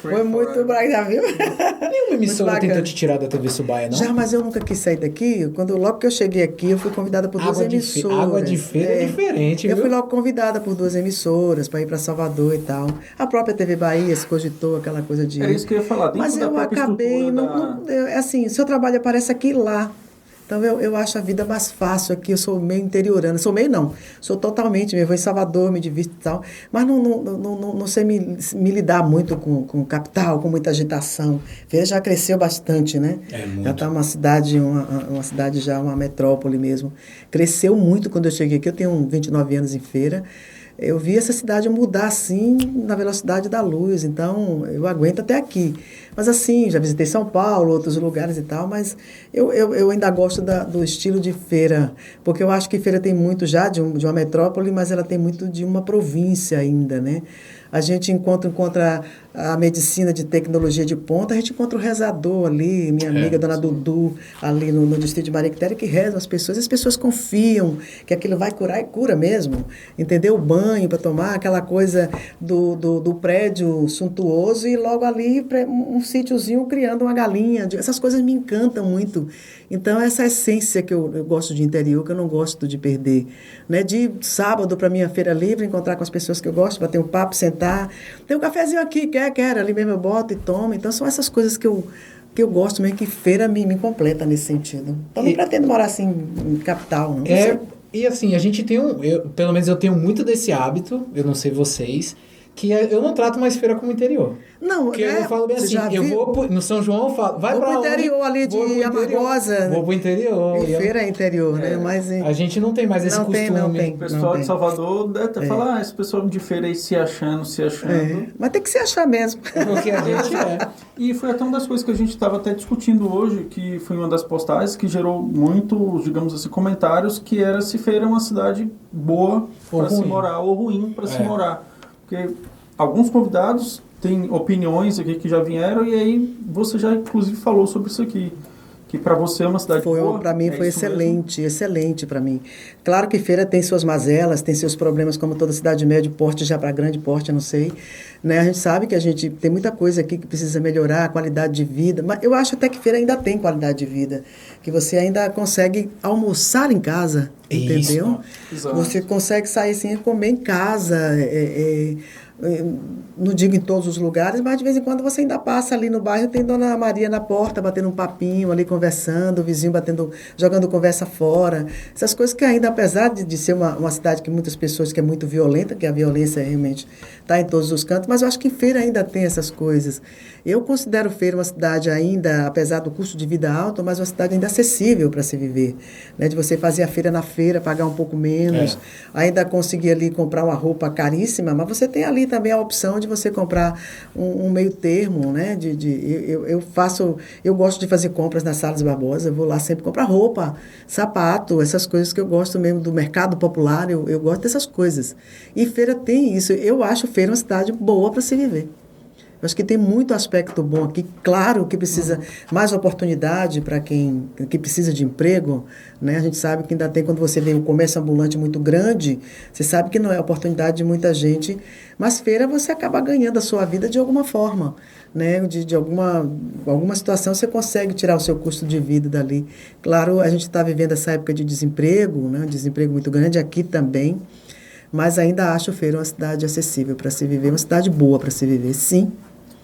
Foi muito bravo, já viu? Nenhuma emissora tentou te tirar da TV Subaia, não? Já, mas eu nunca quis sair daqui. Logo que eu cheguei aqui, eu fui convidada por duas emissoras. Água de Feira é diferente, viu? Eu fui logo convidada convidada por duas emissoras para ir para Salvador e tal. A própria TV Bahia se cogitou aquela coisa de... É isso que eu ia falar. Mas eu acabei... assim, seu trabalho aparece aqui e lá. Então, eu acho a vida mais fácil aqui. Eu sou meio interiorana. Sou meio, não. Sou totalmente. Eu vou em Salvador, me divirto e tal. Mas não sei me lidar muito com capital, com muita agitação. Feira já cresceu bastante, né? Muito. Já está uma cidade já, uma metrópole mesmo. Cresceu muito quando eu cheguei aqui. Eu tenho 29 anos em Feira. Eu vi essa cidade mudar, assim, na velocidade da luz. Então, eu aguento até aqui. Mas, assim, já visitei São Paulo, outros lugares e tal, mas eu ainda gosto do estilo de Feira, porque eu acho que Feira tem muito já de uma metrópole, mas ela tem muito de uma província ainda, né? A gente encontra a medicina de tecnologia de ponta, a gente encontra o rezador ali, minha amiga, dona Dudu, ali no distrito de Maria Quitéria, que reza as pessoas confiam que aquilo vai curar e cura mesmo, entendeu? O banho para tomar, aquela coisa do prédio suntuoso e logo ali um sítiozinho criando uma galinha, essas coisas me encantam muito. Então, essa essência que eu gosto de interior, que eu não gosto de perder, né? De sábado para minha feira livre, encontrar com as pessoas que eu gosto, bater um papo, sentar, tem um cafezinho aqui, quer, ali mesmo eu boto e tomo. Então, são essas coisas que eu gosto mesmo, que feira me completa nesse sentido. Então, não pretendo morar assim em capital, não. E assim, a gente tem pelo menos eu tenho muito desse hábito, eu não sei vocês, que eu não trato mais feira como interior. Não, porque eu falo bem assim, eu vou no São João, eu falo, vai para onde? Interior ali de Amargosa. Vou pro interior. E feira é interior, né? Mas a gente não tem mais esse costume. Não tem. O pessoal de Salvador deve até falar, esse pessoal de feira aí se achando. Mas tem que se achar mesmo. Porque a gente E foi até uma das coisas que a gente estava até discutindo hoje, que foi uma das postagens que gerou muito, digamos assim, comentários, que era se Feira é uma cidade boa para se morar ou ruim para se morar. Porque alguns convidados têm opiniões aqui que já vieram e aí você já inclusive falou sobre isso aqui, que para você é uma cidade boa. Para mim foi excelente para mim. Claro que Feira tem suas mazelas, tem seus problemas como toda cidade de médio porte, já para grande porte, eu não sei. Né? A gente sabe que a gente tem muita coisa aqui que precisa melhorar, a qualidade de vida, mas eu acho até que Feira ainda tem qualidade de vida, que você ainda consegue almoçar em casa, entendeu? Exato. Você consegue sair assim e comer em casa, não digo em todos os lugares, mas de vez em quando você ainda passa ali no bairro, tem Dona Maria na porta, batendo um papinho ali, conversando, o vizinho jogando conversa fora. Essas coisas que ainda, apesar de ser uma cidade que muitas pessoas que é muito violenta, que a violência realmente está em todos os cantos, mas eu acho que Feira ainda tem essas coisas. Eu considero Feira uma cidade ainda, apesar do custo de vida alto, mas uma cidade ainda acessível para se viver. Né? De você fazer a feira na feira, pagar um pouco menos, ainda conseguir ali comprar uma roupa caríssima, mas você tem ali também a opção de você comprar um meio termo, né? Eu gosto de fazer compras na Salles Barbosa, eu vou lá sempre comprar roupa, sapato, essas coisas que eu gosto mesmo do mercado popular, eu gosto dessas coisas. E Feira tem isso, eu acho Feira uma cidade boa para se viver. Eu acho que tem muito aspecto bom aqui. Claro que precisa mais oportunidade para quem que precisa de emprego, né? A gente sabe que ainda tem, quando você vê um comércio ambulante muito grande, você sabe que não é oportunidade de muita gente, mas Feira você acaba ganhando a sua vida de alguma forma. né? De alguma situação você consegue tirar o seu custo de vida dali. Claro, a gente está vivendo essa época de desemprego, né? Um desemprego muito grande aqui também, mas ainda acho Feira uma cidade acessível para se viver, uma cidade boa para se viver, sim.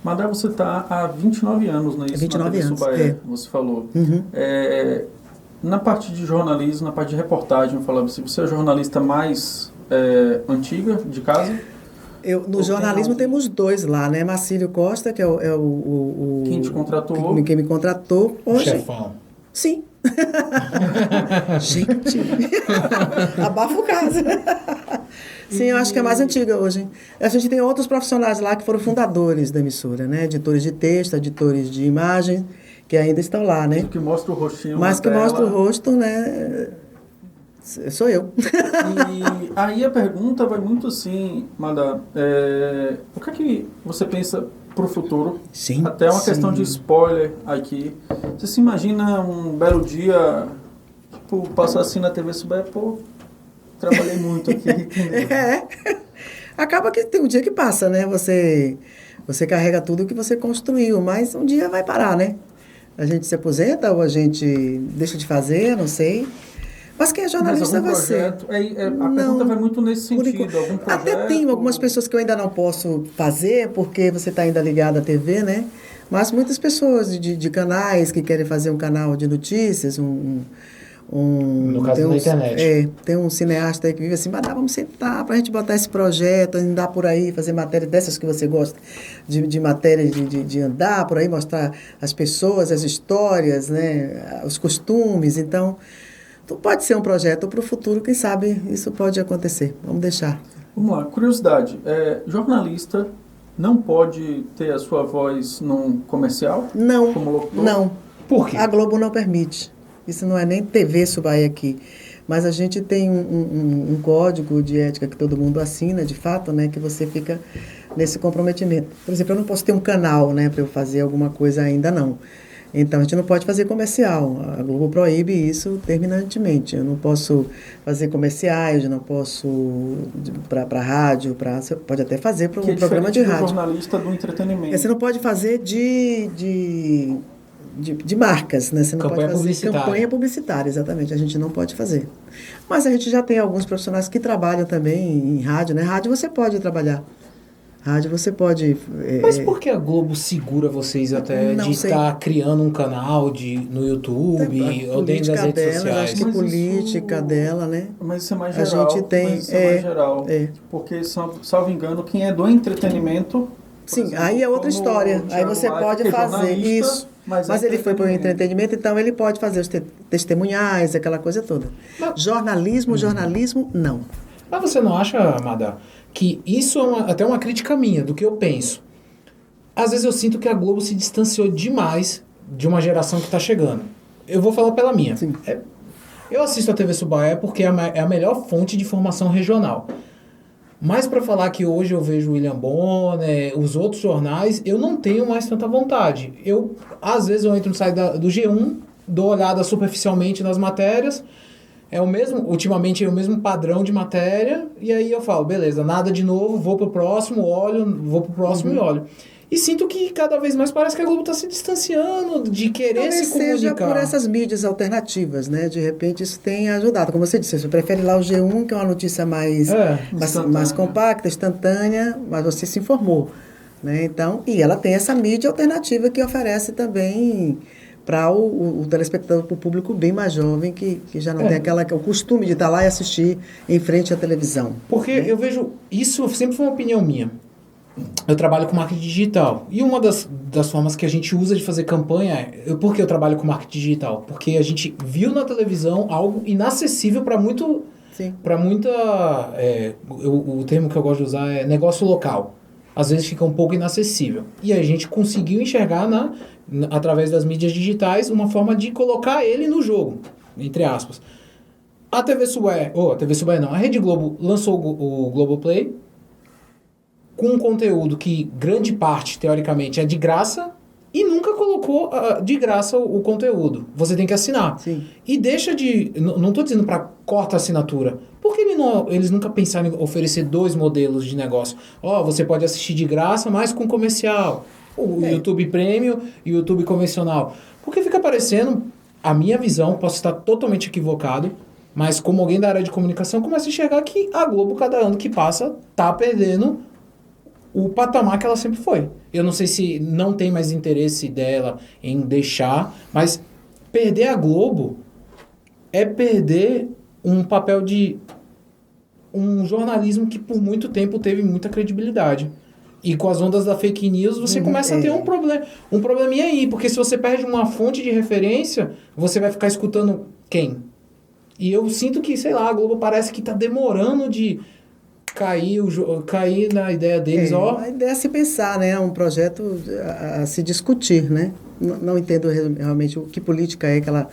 Madá, você está há 29 anos, não é isso? 29 anos, Subaé, você falou. Uhum. Na parte de jornalismo, na parte de reportagem, eu falava assim, você é a jornalista mais antiga de casa? No jornalismo temos dois lá, né? Marcílio Costa, que é quem te contratou. Quem me contratou hoje. Chefão. Sim. Gente, abafa o caso. Sim, eu acho que é mais antiga hoje. A gente tem outros profissionais lá que foram fundadores da emissora, né? Editores de texto, editores de imagem, que ainda estão lá, né? Que mostra o rostinho. Mas que mostra o rosto, né? Sou eu. E aí a pergunta vai muito assim, Madá, o que é que você pensa para o futuro? Sim, até uma questão de spoiler aqui. Você se imagina um belo dia, tipo, passar assim na TV Subaé, pô, trabalhei muito aqui. Acaba que tem um dia que passa, né? Você carrega tudo que você construiu, mas um dia vai parar, né? A gente se aposenta ou a gente deixa de fazer, não sei. Mas quem é jornalista vai ser. A pergunta vai muito nesse sentido. Algum projeto? Até tem algumas pessoas que eu ainda não posso fazer, porque você está ainda ligado à TV, né? Mas muitas pessoas de canais que querem fazer um canal de notícias, no caso da internet. Tem um cineasta aí que vive assim, mas vamos sentar para a gente botar esse projeto, andar por aí, fazer matéria dessas que você gosta, de matéria de andar por aí, mostrar as pessoas, as histórias, né? Os costumes. Então, pode ser um projeto para o futuro, quem sabe isso pode acontecer. Vamos deixar. Vamos lá, curiosidade. Jornalista não pode ter a sua voz num comercial? Não, como locutor? Não. Por quê? A Globo não permite. Isso não é nem TV Subaé aqui. Mas a gente tem um código de ética que todo mundo assina, de fato, né? Que você fica nesse comprometimento. Por exemplo, eu não posso ter um canal, né? Para eu fazer alguma coisa ainda, não. Então, a gente não pode fazer comercial. A Globo proíbe isso terminantemente. Eu não posso fazer comerciais, eu não posso para rádio, você pode até fazer para um programa de rádio. Que é jornalista do entretenimento. Você não pode fazer de marcas, né? Você não campanha pode fazer publicitária. Campanha publicitária, exatamente. A gente não pode fazer. Mas a gente já tem alguns profissionais que trabalham também em rádio, né? Rádio você pode trabalhar. Rádio você pode... Mas por que a Globo segura vocês até de estar criando um canal no YouTube ou dentro das redes sociais? Acho que política dela, né? Mas isso é mais geral. A gente tem... mais geral. Porque, salvo engano, quem é do entretenimento... Sim, exemplo, aí é outra história. Aí você pode fazer isso. Mas ele foi para o entretenimento, então ele pode fazer os testemunhais, aquela coisa toda. Jornalismo, não. Mas você não acha, Madá, que isso é até uma crítica minha, do que eu penso? Às vezes eu sinto que a Globo se distanciou demais de uma geração que está chegando. Eu vou falar pela minha. Sim. Eu assisto a TV Subaé porque é a melhor fonte de informação regional. Mas para falar que hoje eu vejo o William Bonner, os outros jornais, eu não tenho mais tanta vontade. Às vezes eu entro no site do G1, dou olhada superficialmente nas matérias, ultimamente é o mesmo padrão de matéria, e aí eu falo, beleza, nada de novo, vou pro próximo, e olho. E sinto que cada vez mais parece que a Globo está se distanciando de querer Talvez se comunicar. seja por essas mídias alternativas, né? De repente isso tem ajudado. Como você disse, você prefere lá o G1, que é uma notícia mais compacta, instantânea, mas você se informou, né? Então, e ela tem essa mídia alternativa que oferece também para o telespectador, para o público bem mais jovem, que já não tem o costume de estar lá e assistir em frente à televisão. Porque eu vejo, isso sempre foi uma opinião minha. Eu trabalho com marketing digital. E uma das formas que a gente usa de fazer campanha por que eu trabalho com marketing digital? Porque a gente viu na televisão algo inacessível para muito... Sim. Para muita... o termo que eu gosto de usar é negócio local. Às vezes fica um pouco inacessível. E a gente conseguiu enxergar, através das mídias digitais, uma forma de colocar ele no jogo, entre aspas. A TV Subaé não, a Rede Globo lançou o Globoplay, com um conteúdo que grande parte, teoricamente, é de graça e nunca colocou de graça o conteúdo. Você tem que assinar. Sim. E deixa de... Não estou dizendo para corta a assinatura. Por que eles nunca pensaram em oferecer 2 modelos de negócio? Você pode assistir de graça, mas com comercial. o YouTube Premium e o YouTube convencional. Porque fica parecendo, a minha visão, posso estar totalmente equivocado, mas como alguém da área de comunicação, começa a enxergar que a Globo, cada ano que passa, tá perdendo o patamar que ela sempre foi. Eu não sei se não tem mais interesse dela em deixar, mas perder a Globo é perder um papel de um jornalismo que por muito tempo teve muita credibilidade. E com as ondas da fake news, você começa a ter um probleminha aí, porque se você perde uma fonte de referência, você vai ficar escutando quem? E eu sinto que, sei lá, a Globo parece que tá demorando de cair na ideia deles, A ideia é se pensar, né? É um projeto a se discutir, né? Não entendo realmente o que política é que ela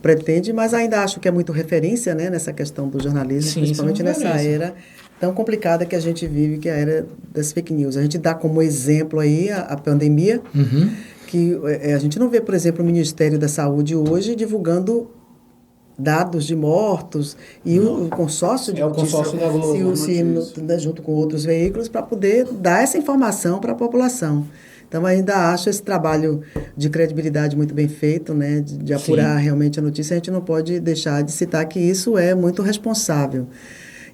pretende, mas ainda acho que é muito referência, né? Nessa questão do jornalismo, Sim, principalmente nessa era tão complicada que a gente vive, que é a era das fake news. A gente dá como exemplo aí a pandemia, que a gente não vê, por exemplo, o Ministério da Saúde hoje divulgando dados de mortos e o consórcio de notícias, o consórcio da Globo, junto com outros veículos, para poder dar essa informação para a população. Então, ainda acho esse trabalho de credibilidade muito bem feito, né, de apurar realmente a notícia. A gente não pode deixar de citar que isso é muito responsável.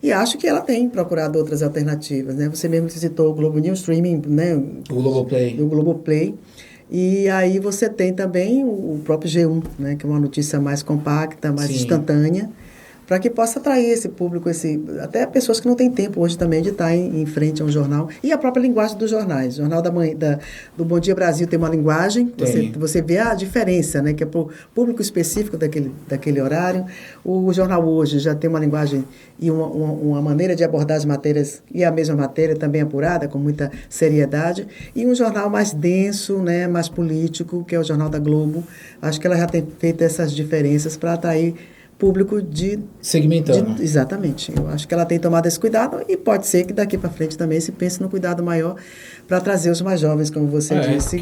E acho que ela tem procurado outras alternativas, né? Você mesmo citou o Globo News Streaming, né? O Globoplay. O Globoplay. E aí você tem também o próprio G1, né? Que é uma notícia mais compacta, mais instantânea, para que possa atrair esse público, até pessoas que não têm tempo hoje também de estar em frente a um jornal. E a própria linguagem dos jornais. O Jornal do Bom Dia Brasil tem uma linguagem, você vê a diferença, né? Que é para o público específico daquele horário. O Jornal Hoje já tem uma linguagem e uma maneira de abordar as matérias, e a mesma matéria também apurada, com muita seriedade. E um jornal mais denso, né? Mais político, que é o Jornal da Globo. Acho que ela já tem feito essas diferenças para atrair público segmentando. Exatamente. Eu acho que ela tem tomado esse cuidado e pode ser que daqui para frente também se pense no cuidado maior para trazer os mais jovens, como você disse.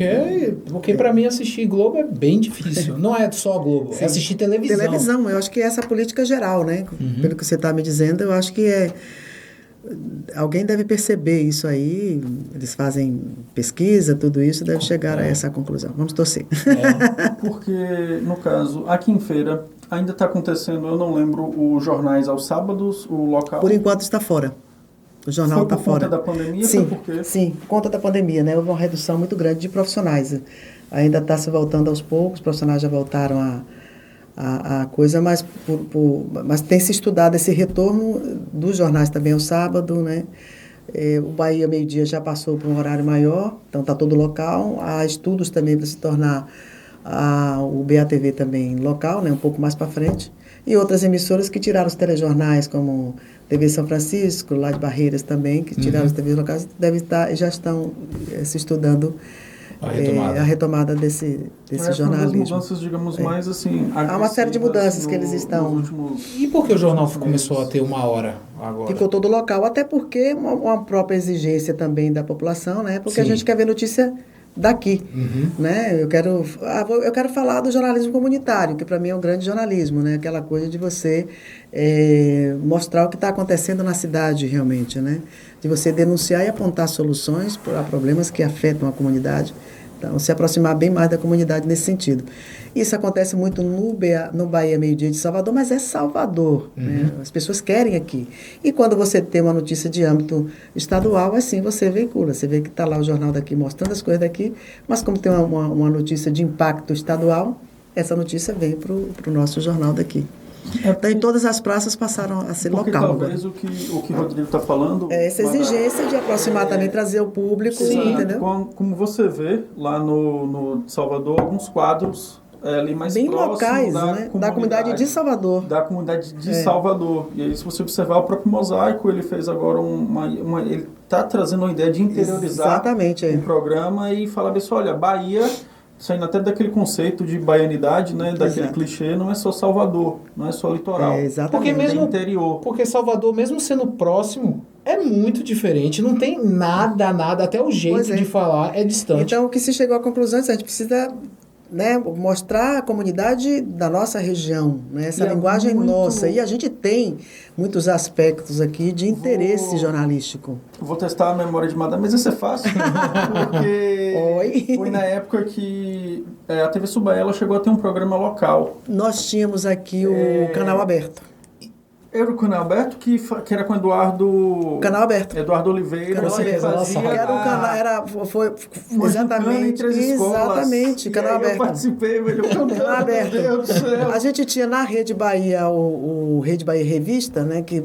Porque para mim assistir Globo é bem difícil. Não é só a Globo, é assistir televisão. Televisão, eu acho que é essa política geral, né? Pelo que você está me dizendo, eu acho que alguém deve perceber isso aí, eles fazem pesquisa, tudo isso, deve chegar a essa conclusão. Vamos torcer. Porque, no caso, aqui em Feira, ainda está acontecendo, eu não lembro, os jornais aos sábados, o local... Por enquanto está fora. O jornal está fora. Foi por conta da pandemia? Sim, foi por quê? sim, por conta da pandemia, né? Houve uma redução muito grande de profissionais. Ainda está se voltando aos poucos, os profissionais já voltaram a coisa, mas tem se estudado esse retorno dos jornais também ao sábado, né? O Bahia Meio-Dia já passou para um horário maior, então está todo local. Há estudos também para se tornar o BATV também local, né? Um pouco mais para frente. E outras emissoras que tiraram os telejornais, como TV São Francisco, lá de Barreiras também, que tiraram os TVs locais, já estão se estudando a retomada desse jornalismo. Mudanças, digamos, mais assim... Há uma série de mudanças que eles estão... E por que o jornal começou a ter 1 hora agora? Ficou todo local, até porque uma própria exigência também da população, né? Porque a gente quer ver notícia daqui, né? Eu quero falar do jornalismo comunitário, que para mim é um grande jornalismo, né? Aquela coisa de você mostrar o que está acontecendo na cidade realmente, né? De você denunciar e apontar soluções para problemas que afetam a comunidade. Então, se aproximar bem mais da comunidade nesse sentido. Isso acontece muito no Bahia Meio-Dia de Salvador, mas é Salvador. Né? As pessoas querem aqui. E quando você tem uma notícia de âmbito estadual, assim você veicula. Você vê que está lá o jornal daqui mostrando as coisas daqui, mas como tem uma notícia de impacto estadual, essa notícia vem para o nosso jornal daqui. Então, em todas as praças passaram a ser porque local. Talvez o que o Rodrigo está falando... É essa exigência de aproximar também, trazer o público, entendeu? Como você vê lá no Salvador, alguns quadros ali mais bem próximos locais, né? Da comunidade de Salvador. Da comunidade de Salvador. E aí, se você observar o próprio Mosaico, ele fez agora ele está trazendo uma ideia de interiorizar o programa e falar bem olha, Bahia... Saindo até daquele conceito de baianidade, né? Daquele clichê, não é só Salvador, não é só litoral. Exatamente. Porque mesmo interior. Porque Salvador, mesmo sendo próximo, é muito diferente. Não tem nada, até o jeito de falar é distante. Então, o que se chegou à conclusão é que a gente precisa né, mostrar a comunidade da nossa região, né, essa E é linguagem muito- nossa. E a gente tem muitos aspectos aqui de interesse jornalístico. Vou testar a memória de Madame, mas isso é fácil, porque Oi. foi na época que a TV Subaela chegou a ter um programa local. Nós tínhamos aqui o Canal Aberto. Era o Canal Aberto, que era com Eduardo... Canal Aberto. Eduardo Oliveira, Canal você que Aberto. fazia... Era um canal, foi exatamente, entre as escolas. exatamente, E Canal aí Aberto. eu participei, velho, eu cantando, Canal Aberto. meu Deus do céu. A gente tinha na Rede Bahia o Rede Bahia Revista, né, que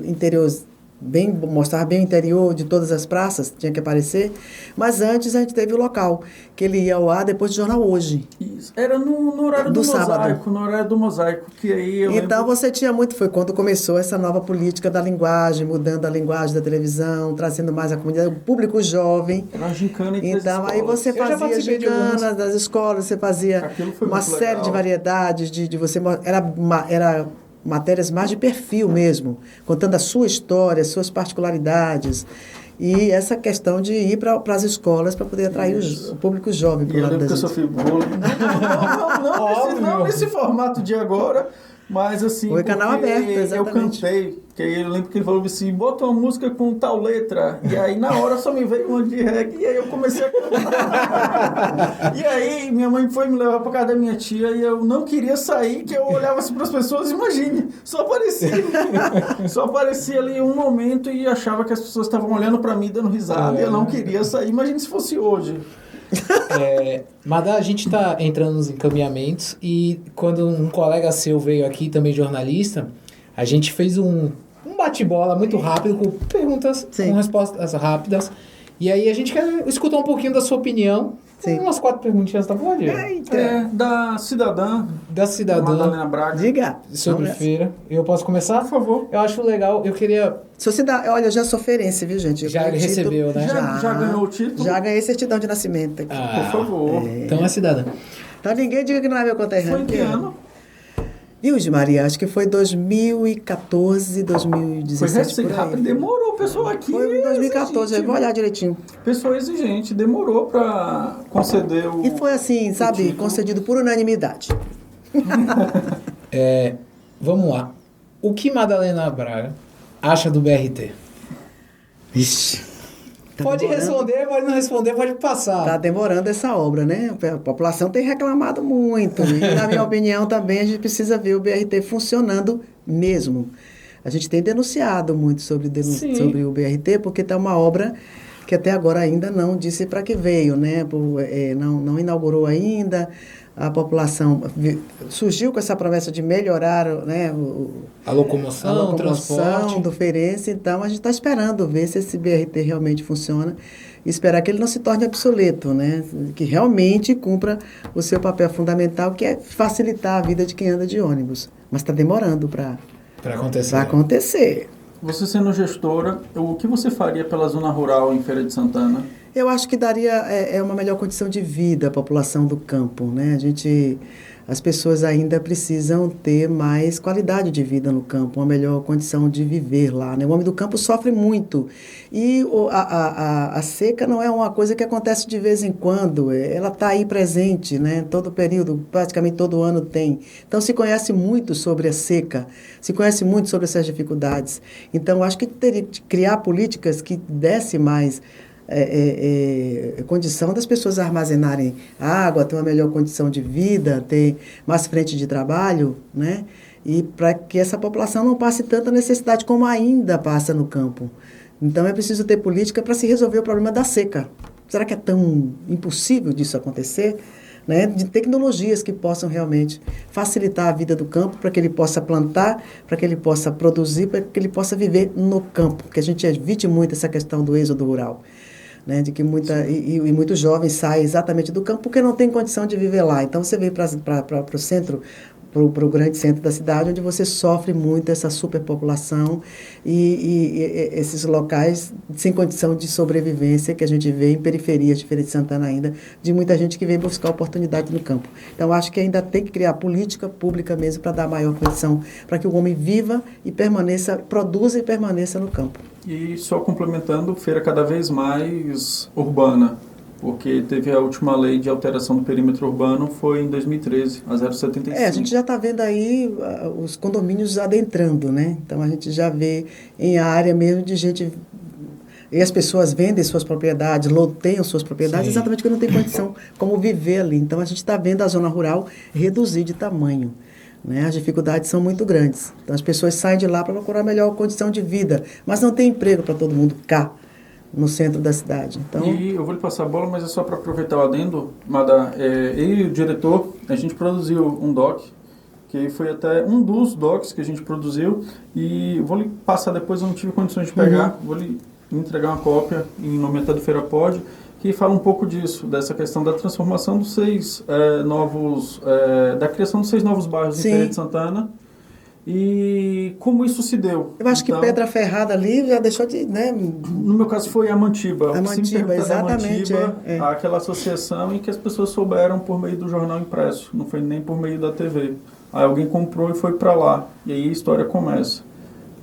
mostrava bem o interior de todas as praças, tinha que aparecer. Mas antes a gente teve o local, que ele ia ao ar depois do Jornal Hoje. Isso. Era no horário do sábado. mosaico, no horário do mosaico, que aí eu Então lembro... você tinha muito, foi quando começou essa nova política da linguagem, mudando a linguagem da televisão, trazendo mais a comunidade, o público jovem. Era uma gincana entre as Então, aí escolas. você Eu já fazia participei de algumas. gincana das escolas, você fazia Aquilo foi uma muito série legal. de variedades, de você... Era matérias mais de perfil mesmo, contando a sua história, as suas particularidades. E essa questão de ir para as escolas para poder atrair o público jovem E para o eu lado lembro da que eu gente. sofri bullying. Não nesse formato de agora, mas assim... Foi Canal porque Aberto, exatamente. Eu cantei, que aí eu lembro que ele falou assim, bota uma música com tal letra. E aí na hora só me veio uma de reggae e aí eu comecei a cantar. E aí minha mãe foi me levar para casa da minha tia e eu não queria sair, que eu olhava assim para as pessoas, imagine, só aparecia ali um momento e achava que as pessoas estavam olhando para mim dando risada e eu não queria sair. Imagine se fosse hoje. Madá, a gente está entrando nos encaminhamentos e quando um colega seu veio aqui, também jornalista, a gente fez um bate-bola muito rápido, com perguntas, Sim. com respostas rápidas. E aí a gente quer escutar um pouquinho da sua opinião. Sim. Umas 4 perguntinhas, tá bom, Diego? Da cidadã Da cidadã Madalena Braga. Diga. sobre Vamos nessa. feira. Eu posso começar? Por favor. Eu acho legal, eu queria... Se você dá, olha, eu já sou feirense, viu, gente? Eu Já ganhei título. recebeu, né? Já ganhou o título? Já ganhei certidão de nascimento aqui. Por favor. Então é cidadã. Então ninguém diga que não é meu conterrâneo. Foi em que ano? Virgem Maria, acho que foi 2014, 2017. Foi recente, por aí. rápido. Demorou, o pessoal aqui. Foi em 2014, eu exigente, vou olhar direitinho. Pessoa exigente, demorou pra conceder o... E foi assim, sabe, título. concedido por unanimidade. Vamos lá. O que Madalena Braga acha do BRT? Vixe. Tá Pode demorando. responder, pode não responder, pode passar. Tá demorando essa obra, né? A população tem reclamado muito. E, na minha opinião, também a gente precisa ver o BRT funcionando mesmo. A gente tem denunciado muito sobre Sim. o BRT, porque está uma obra que até agora ainda não disse para que veio, né? Não inaugurou ainda. A população surgiu com essa promessa de melhorar, né, A locomoção, o transporte. do feirense. Então, a gente está esperando ver se esse BRT realmente funciona e esperar que ele não se torne obsoleto, né? Que realmente cumpra o seu papel fundamental, que é facilitar a vida de quem anda de ônibus. Mas está demorando para Para acontecer. acontecer. Você sendo gestora, o que você faria pela zona rural em Feira de Santana? Eu acho que daria uma melhor condição de vida à população do campo, né? As pessoas ainda precisam ter mais qualidade de vida no campo, uma melhor condição de viver lá, né? O homem do campo sofre muito e a seca não é uma coisa que acontece de vez em quando, ela está aí presente, né? Todo período, praticamente todo ano tem. Então se conhece muito sobre a seca, se conhece muito sobre essas dificuldades. Então eu acho que teria que criar políticas que desse mais condição das pessoas armazenarem água, ter uma melhor condição de vida, ter mais frente de trabalho, né? E para que essa população não passe tanta necessidade como ainda passa no campo. Então é preciso ter política para se resolver o problema da seca. Será que é tão impossível disso acontecer? Né? De tecnologias que possam realmente facilitar a vida do campo para que ele possa plantar, para que ele possa produzir, para que ele possa viver no campo, porque a gente evite muito essa questão do êxodo rural. Né, de que muitos jovens saem exatamente do campo porque não tem condição de viver lá. Então você vem para o centro, para o grande centro da cidade, onde você sofre muito essa superpopulação e esses locais sem condição de sobrevivência que a gente vê em periferias de Feira de Santana ainda, de muita gente que vem buscar oportunidade no campo. Então acho que ainda tem que criar política pública mesmo para dar maior condição para que o homem viva e permaneça, produza e permaneça no campo. E só complementando, feira cada vez mais urbana. porque teve a última lei de alteração do perímetro urbano, foi em 2013, a 075. A gente já está vendo aí os condomínios adentrando, né? Então a gente já vê em área mesmo de gente. E as pessoas vendem suas propriedades, loteiam suas propriedades, exatamente porque não tem condição como viver ali. Então a gente está vendo a zona rural reduzir de tamanho. Né? As dificuldades são muito grandes. Então as pessoas saem de lá para procurar melhor condição de vida, mas não tem emprego para todo mundo cá no centro da cidade. Então... E eu vou lhe passar a bola, mas é só para aproveitar o adendo, Mada. Eu e o diretor, a gente produziu um doc, que foi até um dos docs que a gente produziu, e vou lhe passar depois, eu não tive condições de pegar, vou lhe entregar uma cópia em nome até do Feira Pod, que fala um pouco disso, dessa questão da transformação dos 6 novos, da criação dos 6 novos bairros em Feira de Santana, e como isso se deu. Eu acho que Pedra Ferrada ali já deixou de... Né? No meu caso foi a Mantiba. A Mantiba, exatamente. Aquela associação em que as pessoas souberam por meio do jornal impresso, não foi nem por meio da TV. Aí alguém comprou e foi para lá. E aí a história começa.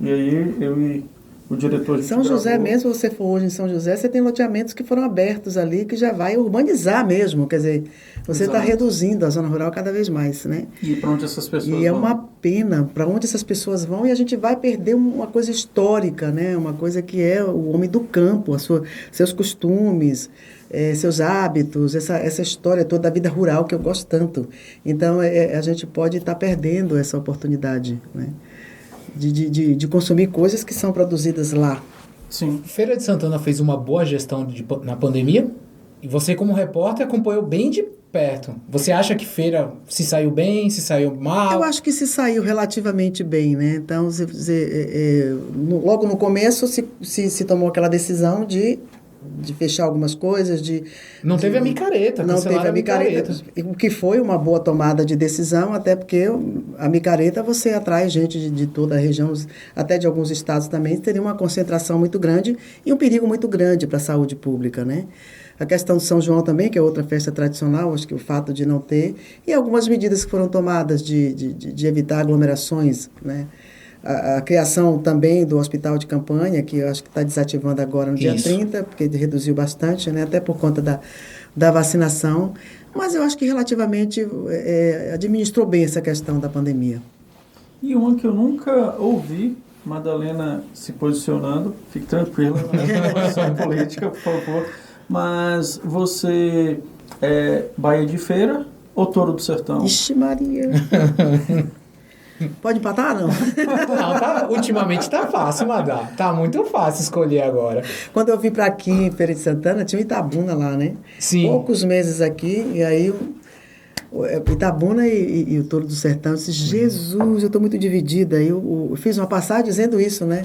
E aí eu e o diretor... de São José mesmo, se você for hoje em São José, você tem loteamentos que foram abertos ali, que já vai urbanizar mesmo, quer dizer, você está reduzindo a zona rural cada vez mais, né? E para onde essas pessoas vão? E é uma pena para onde essas pessoas vão, e a gente vai perder uma coisa histórica, né? Uma coisa que é o homem do campo, seus costumes, seus hábitos, essa história toda da vida rural que eu gosto tanto. Então, a gente pode estar perdendo essa oportunidade, né? De consumir coisas que são produzidas lá. Sim. Feira de Santana fez uma boa gestão na pandemia e você, como repórter, acompanhou bem de perto. Você acha que Feira se saiu bem, se saiu mal? Eu acho que se saiu relativamente bem, né? Então, logo no começo se tomou aquela decisão de fechar algumas coisas, Não teve a micareta, não teve a micareta, o que foi uma boa tomada de decisão, até porque a micareta você atrai gente de toda a região, até de alguns estados também, teria uma concentração muito grande e um perigo muito grande para a saúde pública, né? A questão de São João também, que é outra festa tradicional, acho que o fato de não ter, e algumas medidas que foram tomadas de evitar aglomerações, né? A criação também do hospital de campanha, que eu acho que está desativando agora no dia 30, porque reduziu bastante, né? Até por conta da vacinação. Mas eu acho que relativamente administrou bem essa questão da pandemia. E uma que eu nunca ouvi, Madalena se posicionando, fique tranquila, não é posição política, por favor, mas você é Baía de Feira ou Touro do Sertão? Ixi Maria! Pode empatar, não? Não, ultimamente tá fácil, Madá. Tá muito fácil escolher agora. Quando eu vim para aqui, em Feira de Santana, tinha o Itabuna lá, né? Sim. Poucos meses aqui, e aí o Itabuna e o Touro do Sertão, eu disse, Jesus, eu estou muito dividida. Aí eu fiz uma passagem dizendo isso, né?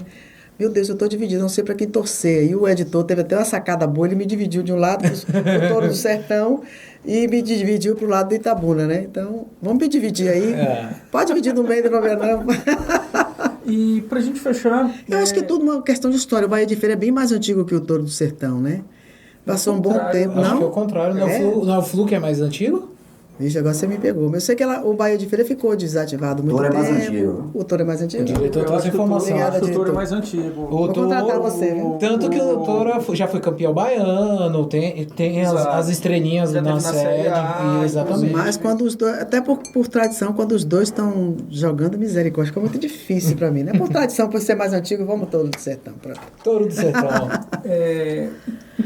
Meu Deus, eu estou dividido, não sei para quem torcer. E o editor teve até uma sacada boa, ele me dividiu de um lado do Touro do Sertão e me dividiu para o lado do Itabuna, né? Então, vamos me dividir aí. Pode dividir no meio do nome, não. E para a gente fechar... Eu acho que é tudo uma questão de história. O Baía de Feira é bem mais antigo que o Touro do Sertão, né? Passou um bom tempo, acho não? que é o contrário. Não é o Flu que é mais antigo? Vixe, agora você me pegou. Mas eu sei que o Baía de Feira ficou desativado muito tempo. O Touro é mais antigo. O Touro é mais antigo? O diretor trouxe informação. Acho que o Touro é mais antigo. Vou contratar você, viu? Tanto que o Touro já foi campeão baiano, tem as estrelinhas na sede. Exatamente. Mas quando os dois, até por tradição, quando os dois estão jogando, misericórdia, fica muito difícil para mim, né? Por tradição, por ser mais antigo, vamos Touro do Sertão. Pronto. Touro do Sertão.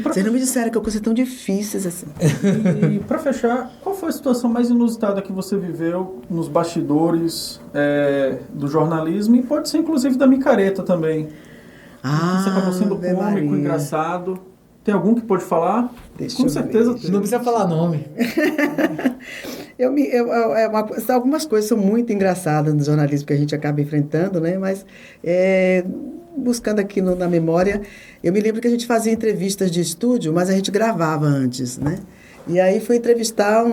Vocês não me disseram que coisas tão difíceis assim. E para fechar, qual foi a situação mais inusitada que você viveu nos bastidores do jornalismo e pode ser inclusive da micareta também? Você acabou sendo cômico, engraçado. Tem algum que pode falar? Com certeza tem. Não precisa falar nome. Algumas coisas são muito engraçadas no jornalismo que a gente acaba enfrentando, né? Mas buscando aqui na memória, eu me lembro que a gente fazia entrevistas de estúdio, mas a gente gravava antes, né? E aí fui entrevistar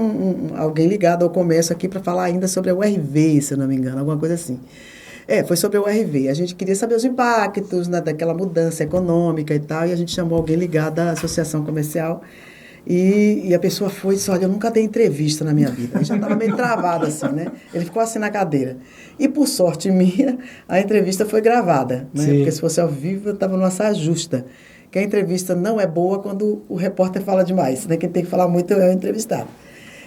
alguém ligado ao comércio aqui para falar ainda sobre a URV, se eu não me engano, alguma coisa assim. Foi sobre a URV. A gente queria saber os impactos, né, daquela mudança econômica e tal, e a gente chamou alguém ligado à associação comercial. E a pessoa foi e disse, olha, eu nunca dei entrevista na minha vida. Ele já estava meio travado assim, né? Ele ficou assim na cadeira. E por sorte minha, a entrevista foi gravada, né? Porque se fosse ao vivo, eu estava numa saia justa. que a entrevista não é boa quando o repórter fala demais, né? Quem tem que falar muito é o entrevistado.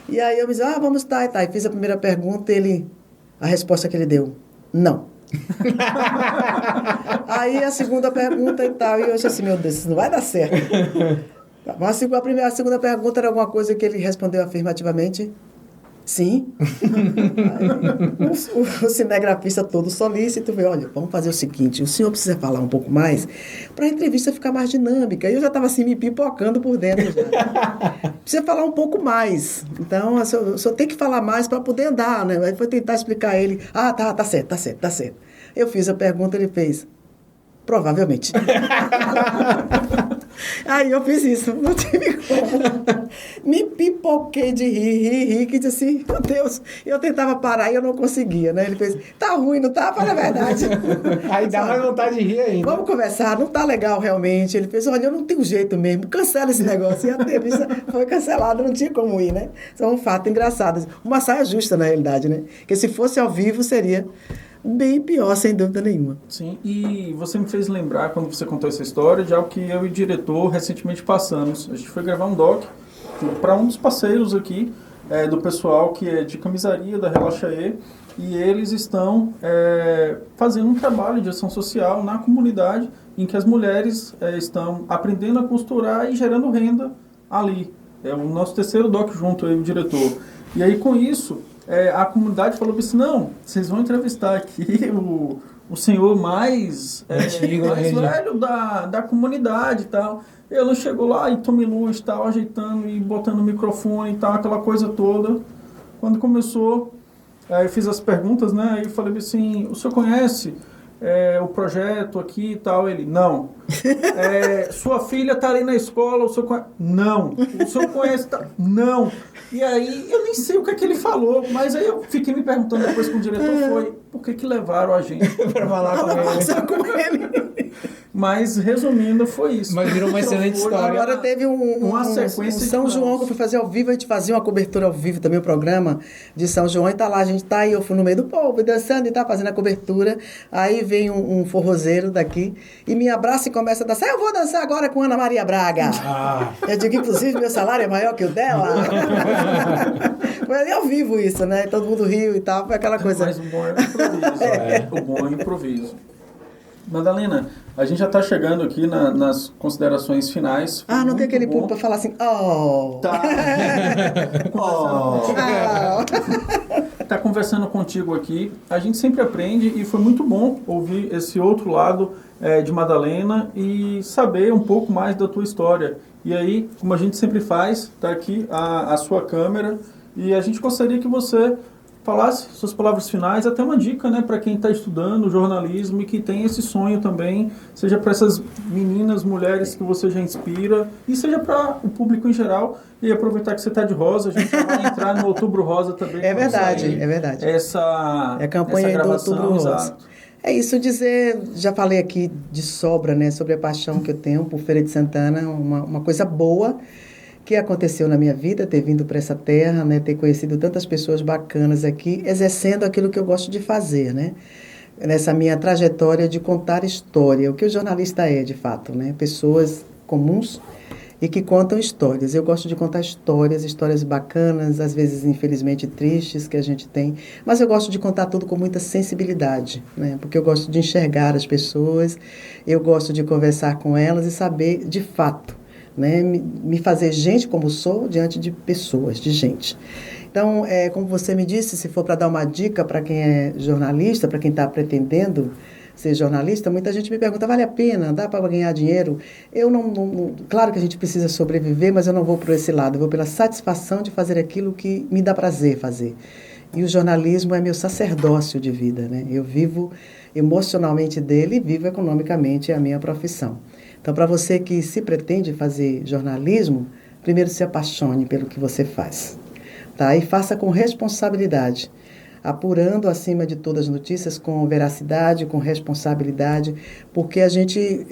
E aí eu me disse, vamos tá, e tá. E fiz a primeira pergunta e a resposta que ele deu, não. Aí a segunda pergunta e tal, e eu disse assim, meu Deus, isso não vai dar certo. Mas a segunda pergunta era alguma coisa que ele respondeu afirmativamente, sim. Aí, o cinegrafista todo solícito veio, olha, vamos fazer o seguinte, o senhor precisa falar um pouco mais para a entrevista ficar mais dinâmica. E eu já estava assim me pipocando por dentro já. Precisa falar um pouco mais. Então, o senhor tem que falar mais para poder andar, né? Aí foi tentar explicar a ele, tá certo. Eu fiz a pergunta, ele fez, provavelmente. Aí eu fiz isso, não tive como. Me pipoquei de rir, que disse assim, meu Deus, eu tentava parar e eu não conseguia, né? Ele fez, tá ruim, não tá? Fala a verdade. Aí dá mais vontade de rir ainda. Vamos conversar, não tá legal realmente. Ele fez, olha, eu não tenho jeito mesmo, cancela esse negócio. E a entrevista foi cancelada, não tinha como ir, né? Isso é um fato engraçado. Uma saia justa, na realidade, né? Porque se fosse ao vivo, seria bem pior, sem dúvida nenhuma. Sim, e você me fez lembrar, quando você contou essa história, de algo que eu e o diretor recentemente passamos. A gente foi gravar um doc para um dos parceiros aqui, do pessoal que é de camisaria da Relaxaê, e eles estão fazendo um trabalho de ação social na comunidade, em que as mulheres estão aprendendo a costurar e gerando renda ali. É o nosso terceiro doc junto, eu e o diretor. E aí, com isso, a comunidade falou assim, não, vocês vão entrevistar aqui o senhor mais velho da comunidade e tal. Ele chegou lá e Tommy Luz tal, ajeitando e botando o microfone e tal, aquela coisa toda. Quando começou, eu fiz as perguntas, né? Aí eu falei assim, o senhor conhece o projeto aqui e tal? Ele, não. Sua filha está ali na escola, o senhor conhece? Não. O senhor conhece? Não. E aí, eu nem sei o que é que ele falou, mas aí eu fiquei me perguntando depois com o diretor, por que levaram a gente para falar com ele? Mas, resumindo, foi isso. Mas virou uma excelente história. Agora teve uma sequência São João que eu fui fazer ao vivo, a gente fazia uma cobertura ao vivo também, o programa de São João, e tá lá, a gente tá aí, eu fui no meio do povo, dançando e tá fazendo a cobertura, aí vem um forrozeiro daqui, e me abraça e começa a dançar, eu vou dançar agora com Ana Maria Braga. Eu digo, inclusive, meu salário é maior que o dela. Foi ali ao vivo isso, né? Todo mundo riu e tal, foi aquela coisa. Mas o bom é o improviso. O bom é o improviso. Madalena, a gente já está chegando aqui nas considerações finais. Não tem aquele público para falar assim, Tá. Tá conversando contigo aqui. A gente sempre aprende e foi muito bom ouvir esse outro lado de Madalena e saber um pouco mais da tua história. E aí, como a gente sempre faz, tá aqui a sua câmera e a gente gostaria que você falasse suas palavras finais, até uma dica, né, para quem está estudando jornalismo e que tem esse sonho também, seja para essas meninas, mulheres que você já inspira, e seja para o público em geral. E aproveitar que você está de rosa, a gente já vai entrar no Outubro Rosa também. É verdade. A campanha do Outubro Rosa. É isso dizer, já falei aqui de sobra, né, sobre a paixão que eu tenho por Feira de Santana, uma coisa boa que aconteceu na minha vida, ter vindo para essa terra, né, ter conhecido tantas pessoas bacanas aqui, exercendo aquilo que eu gosto de fazer, né? Nessa minha trajetória de contar história, o que o jornalista é, de fato, né? Pessoas comuns e que contam histórias. Eu gosto de contar histórias bacanas, às vezes, infelizmente, tristes que a gente tem, mas eu gosto de contar tudo com muita sensibilidade, né? Porque eu gosto de enxergar as pessoas, eu gosto de conversar com elas e saber, de fato, né, me fazer gente como sou diante de pessoas, de gente. Então, como você me disse, se for para dar uma dica para quem é jornalista, para quem está pretendendo ser jornalista, muita gente me pergunta, vale a pena? Dá para ganhar dinheiro? Eu não... Claro que a gente precisa sobreviver, mas eu não vou por esse lado. Eu vou pela satisfação de fazer aquilo que me dá prazer fazer. E o jornalismo é meu sacerdócio de vida, né? Eu vivo emocionalmente dele e vivo economicamente a minha profissão. Então, para você que se pretende fazer jornalismo, primeiro se apaixone pelo que você faz, tá? E faça com responsabilidade, apurando acima de todas as notícias com veracidade, com responsabilidade, porque a gente,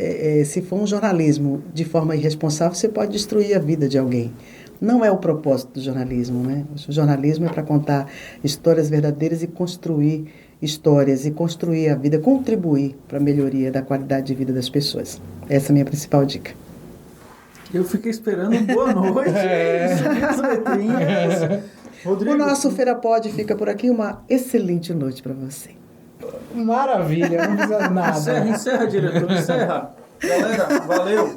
se for um jornalismo de forma irresponsável, você pode destruir a vida de alguém. Não é o propósito do jornalismo, né? O jornalismo é para contar histórias verdadeiras e construir histórias e construir a vida, contribuir para a melhoria da qualidade de vida das pessoas. Essa é a minha principal dica. Eu fiquei esperando boa noite. As letrinhas. Rodrigo. O nosso Feira Pod fica por aqui. Uma excelente noite para você. Maravilha, não precisa nada. Encerra, diretor. Encerra. Galera, valeu.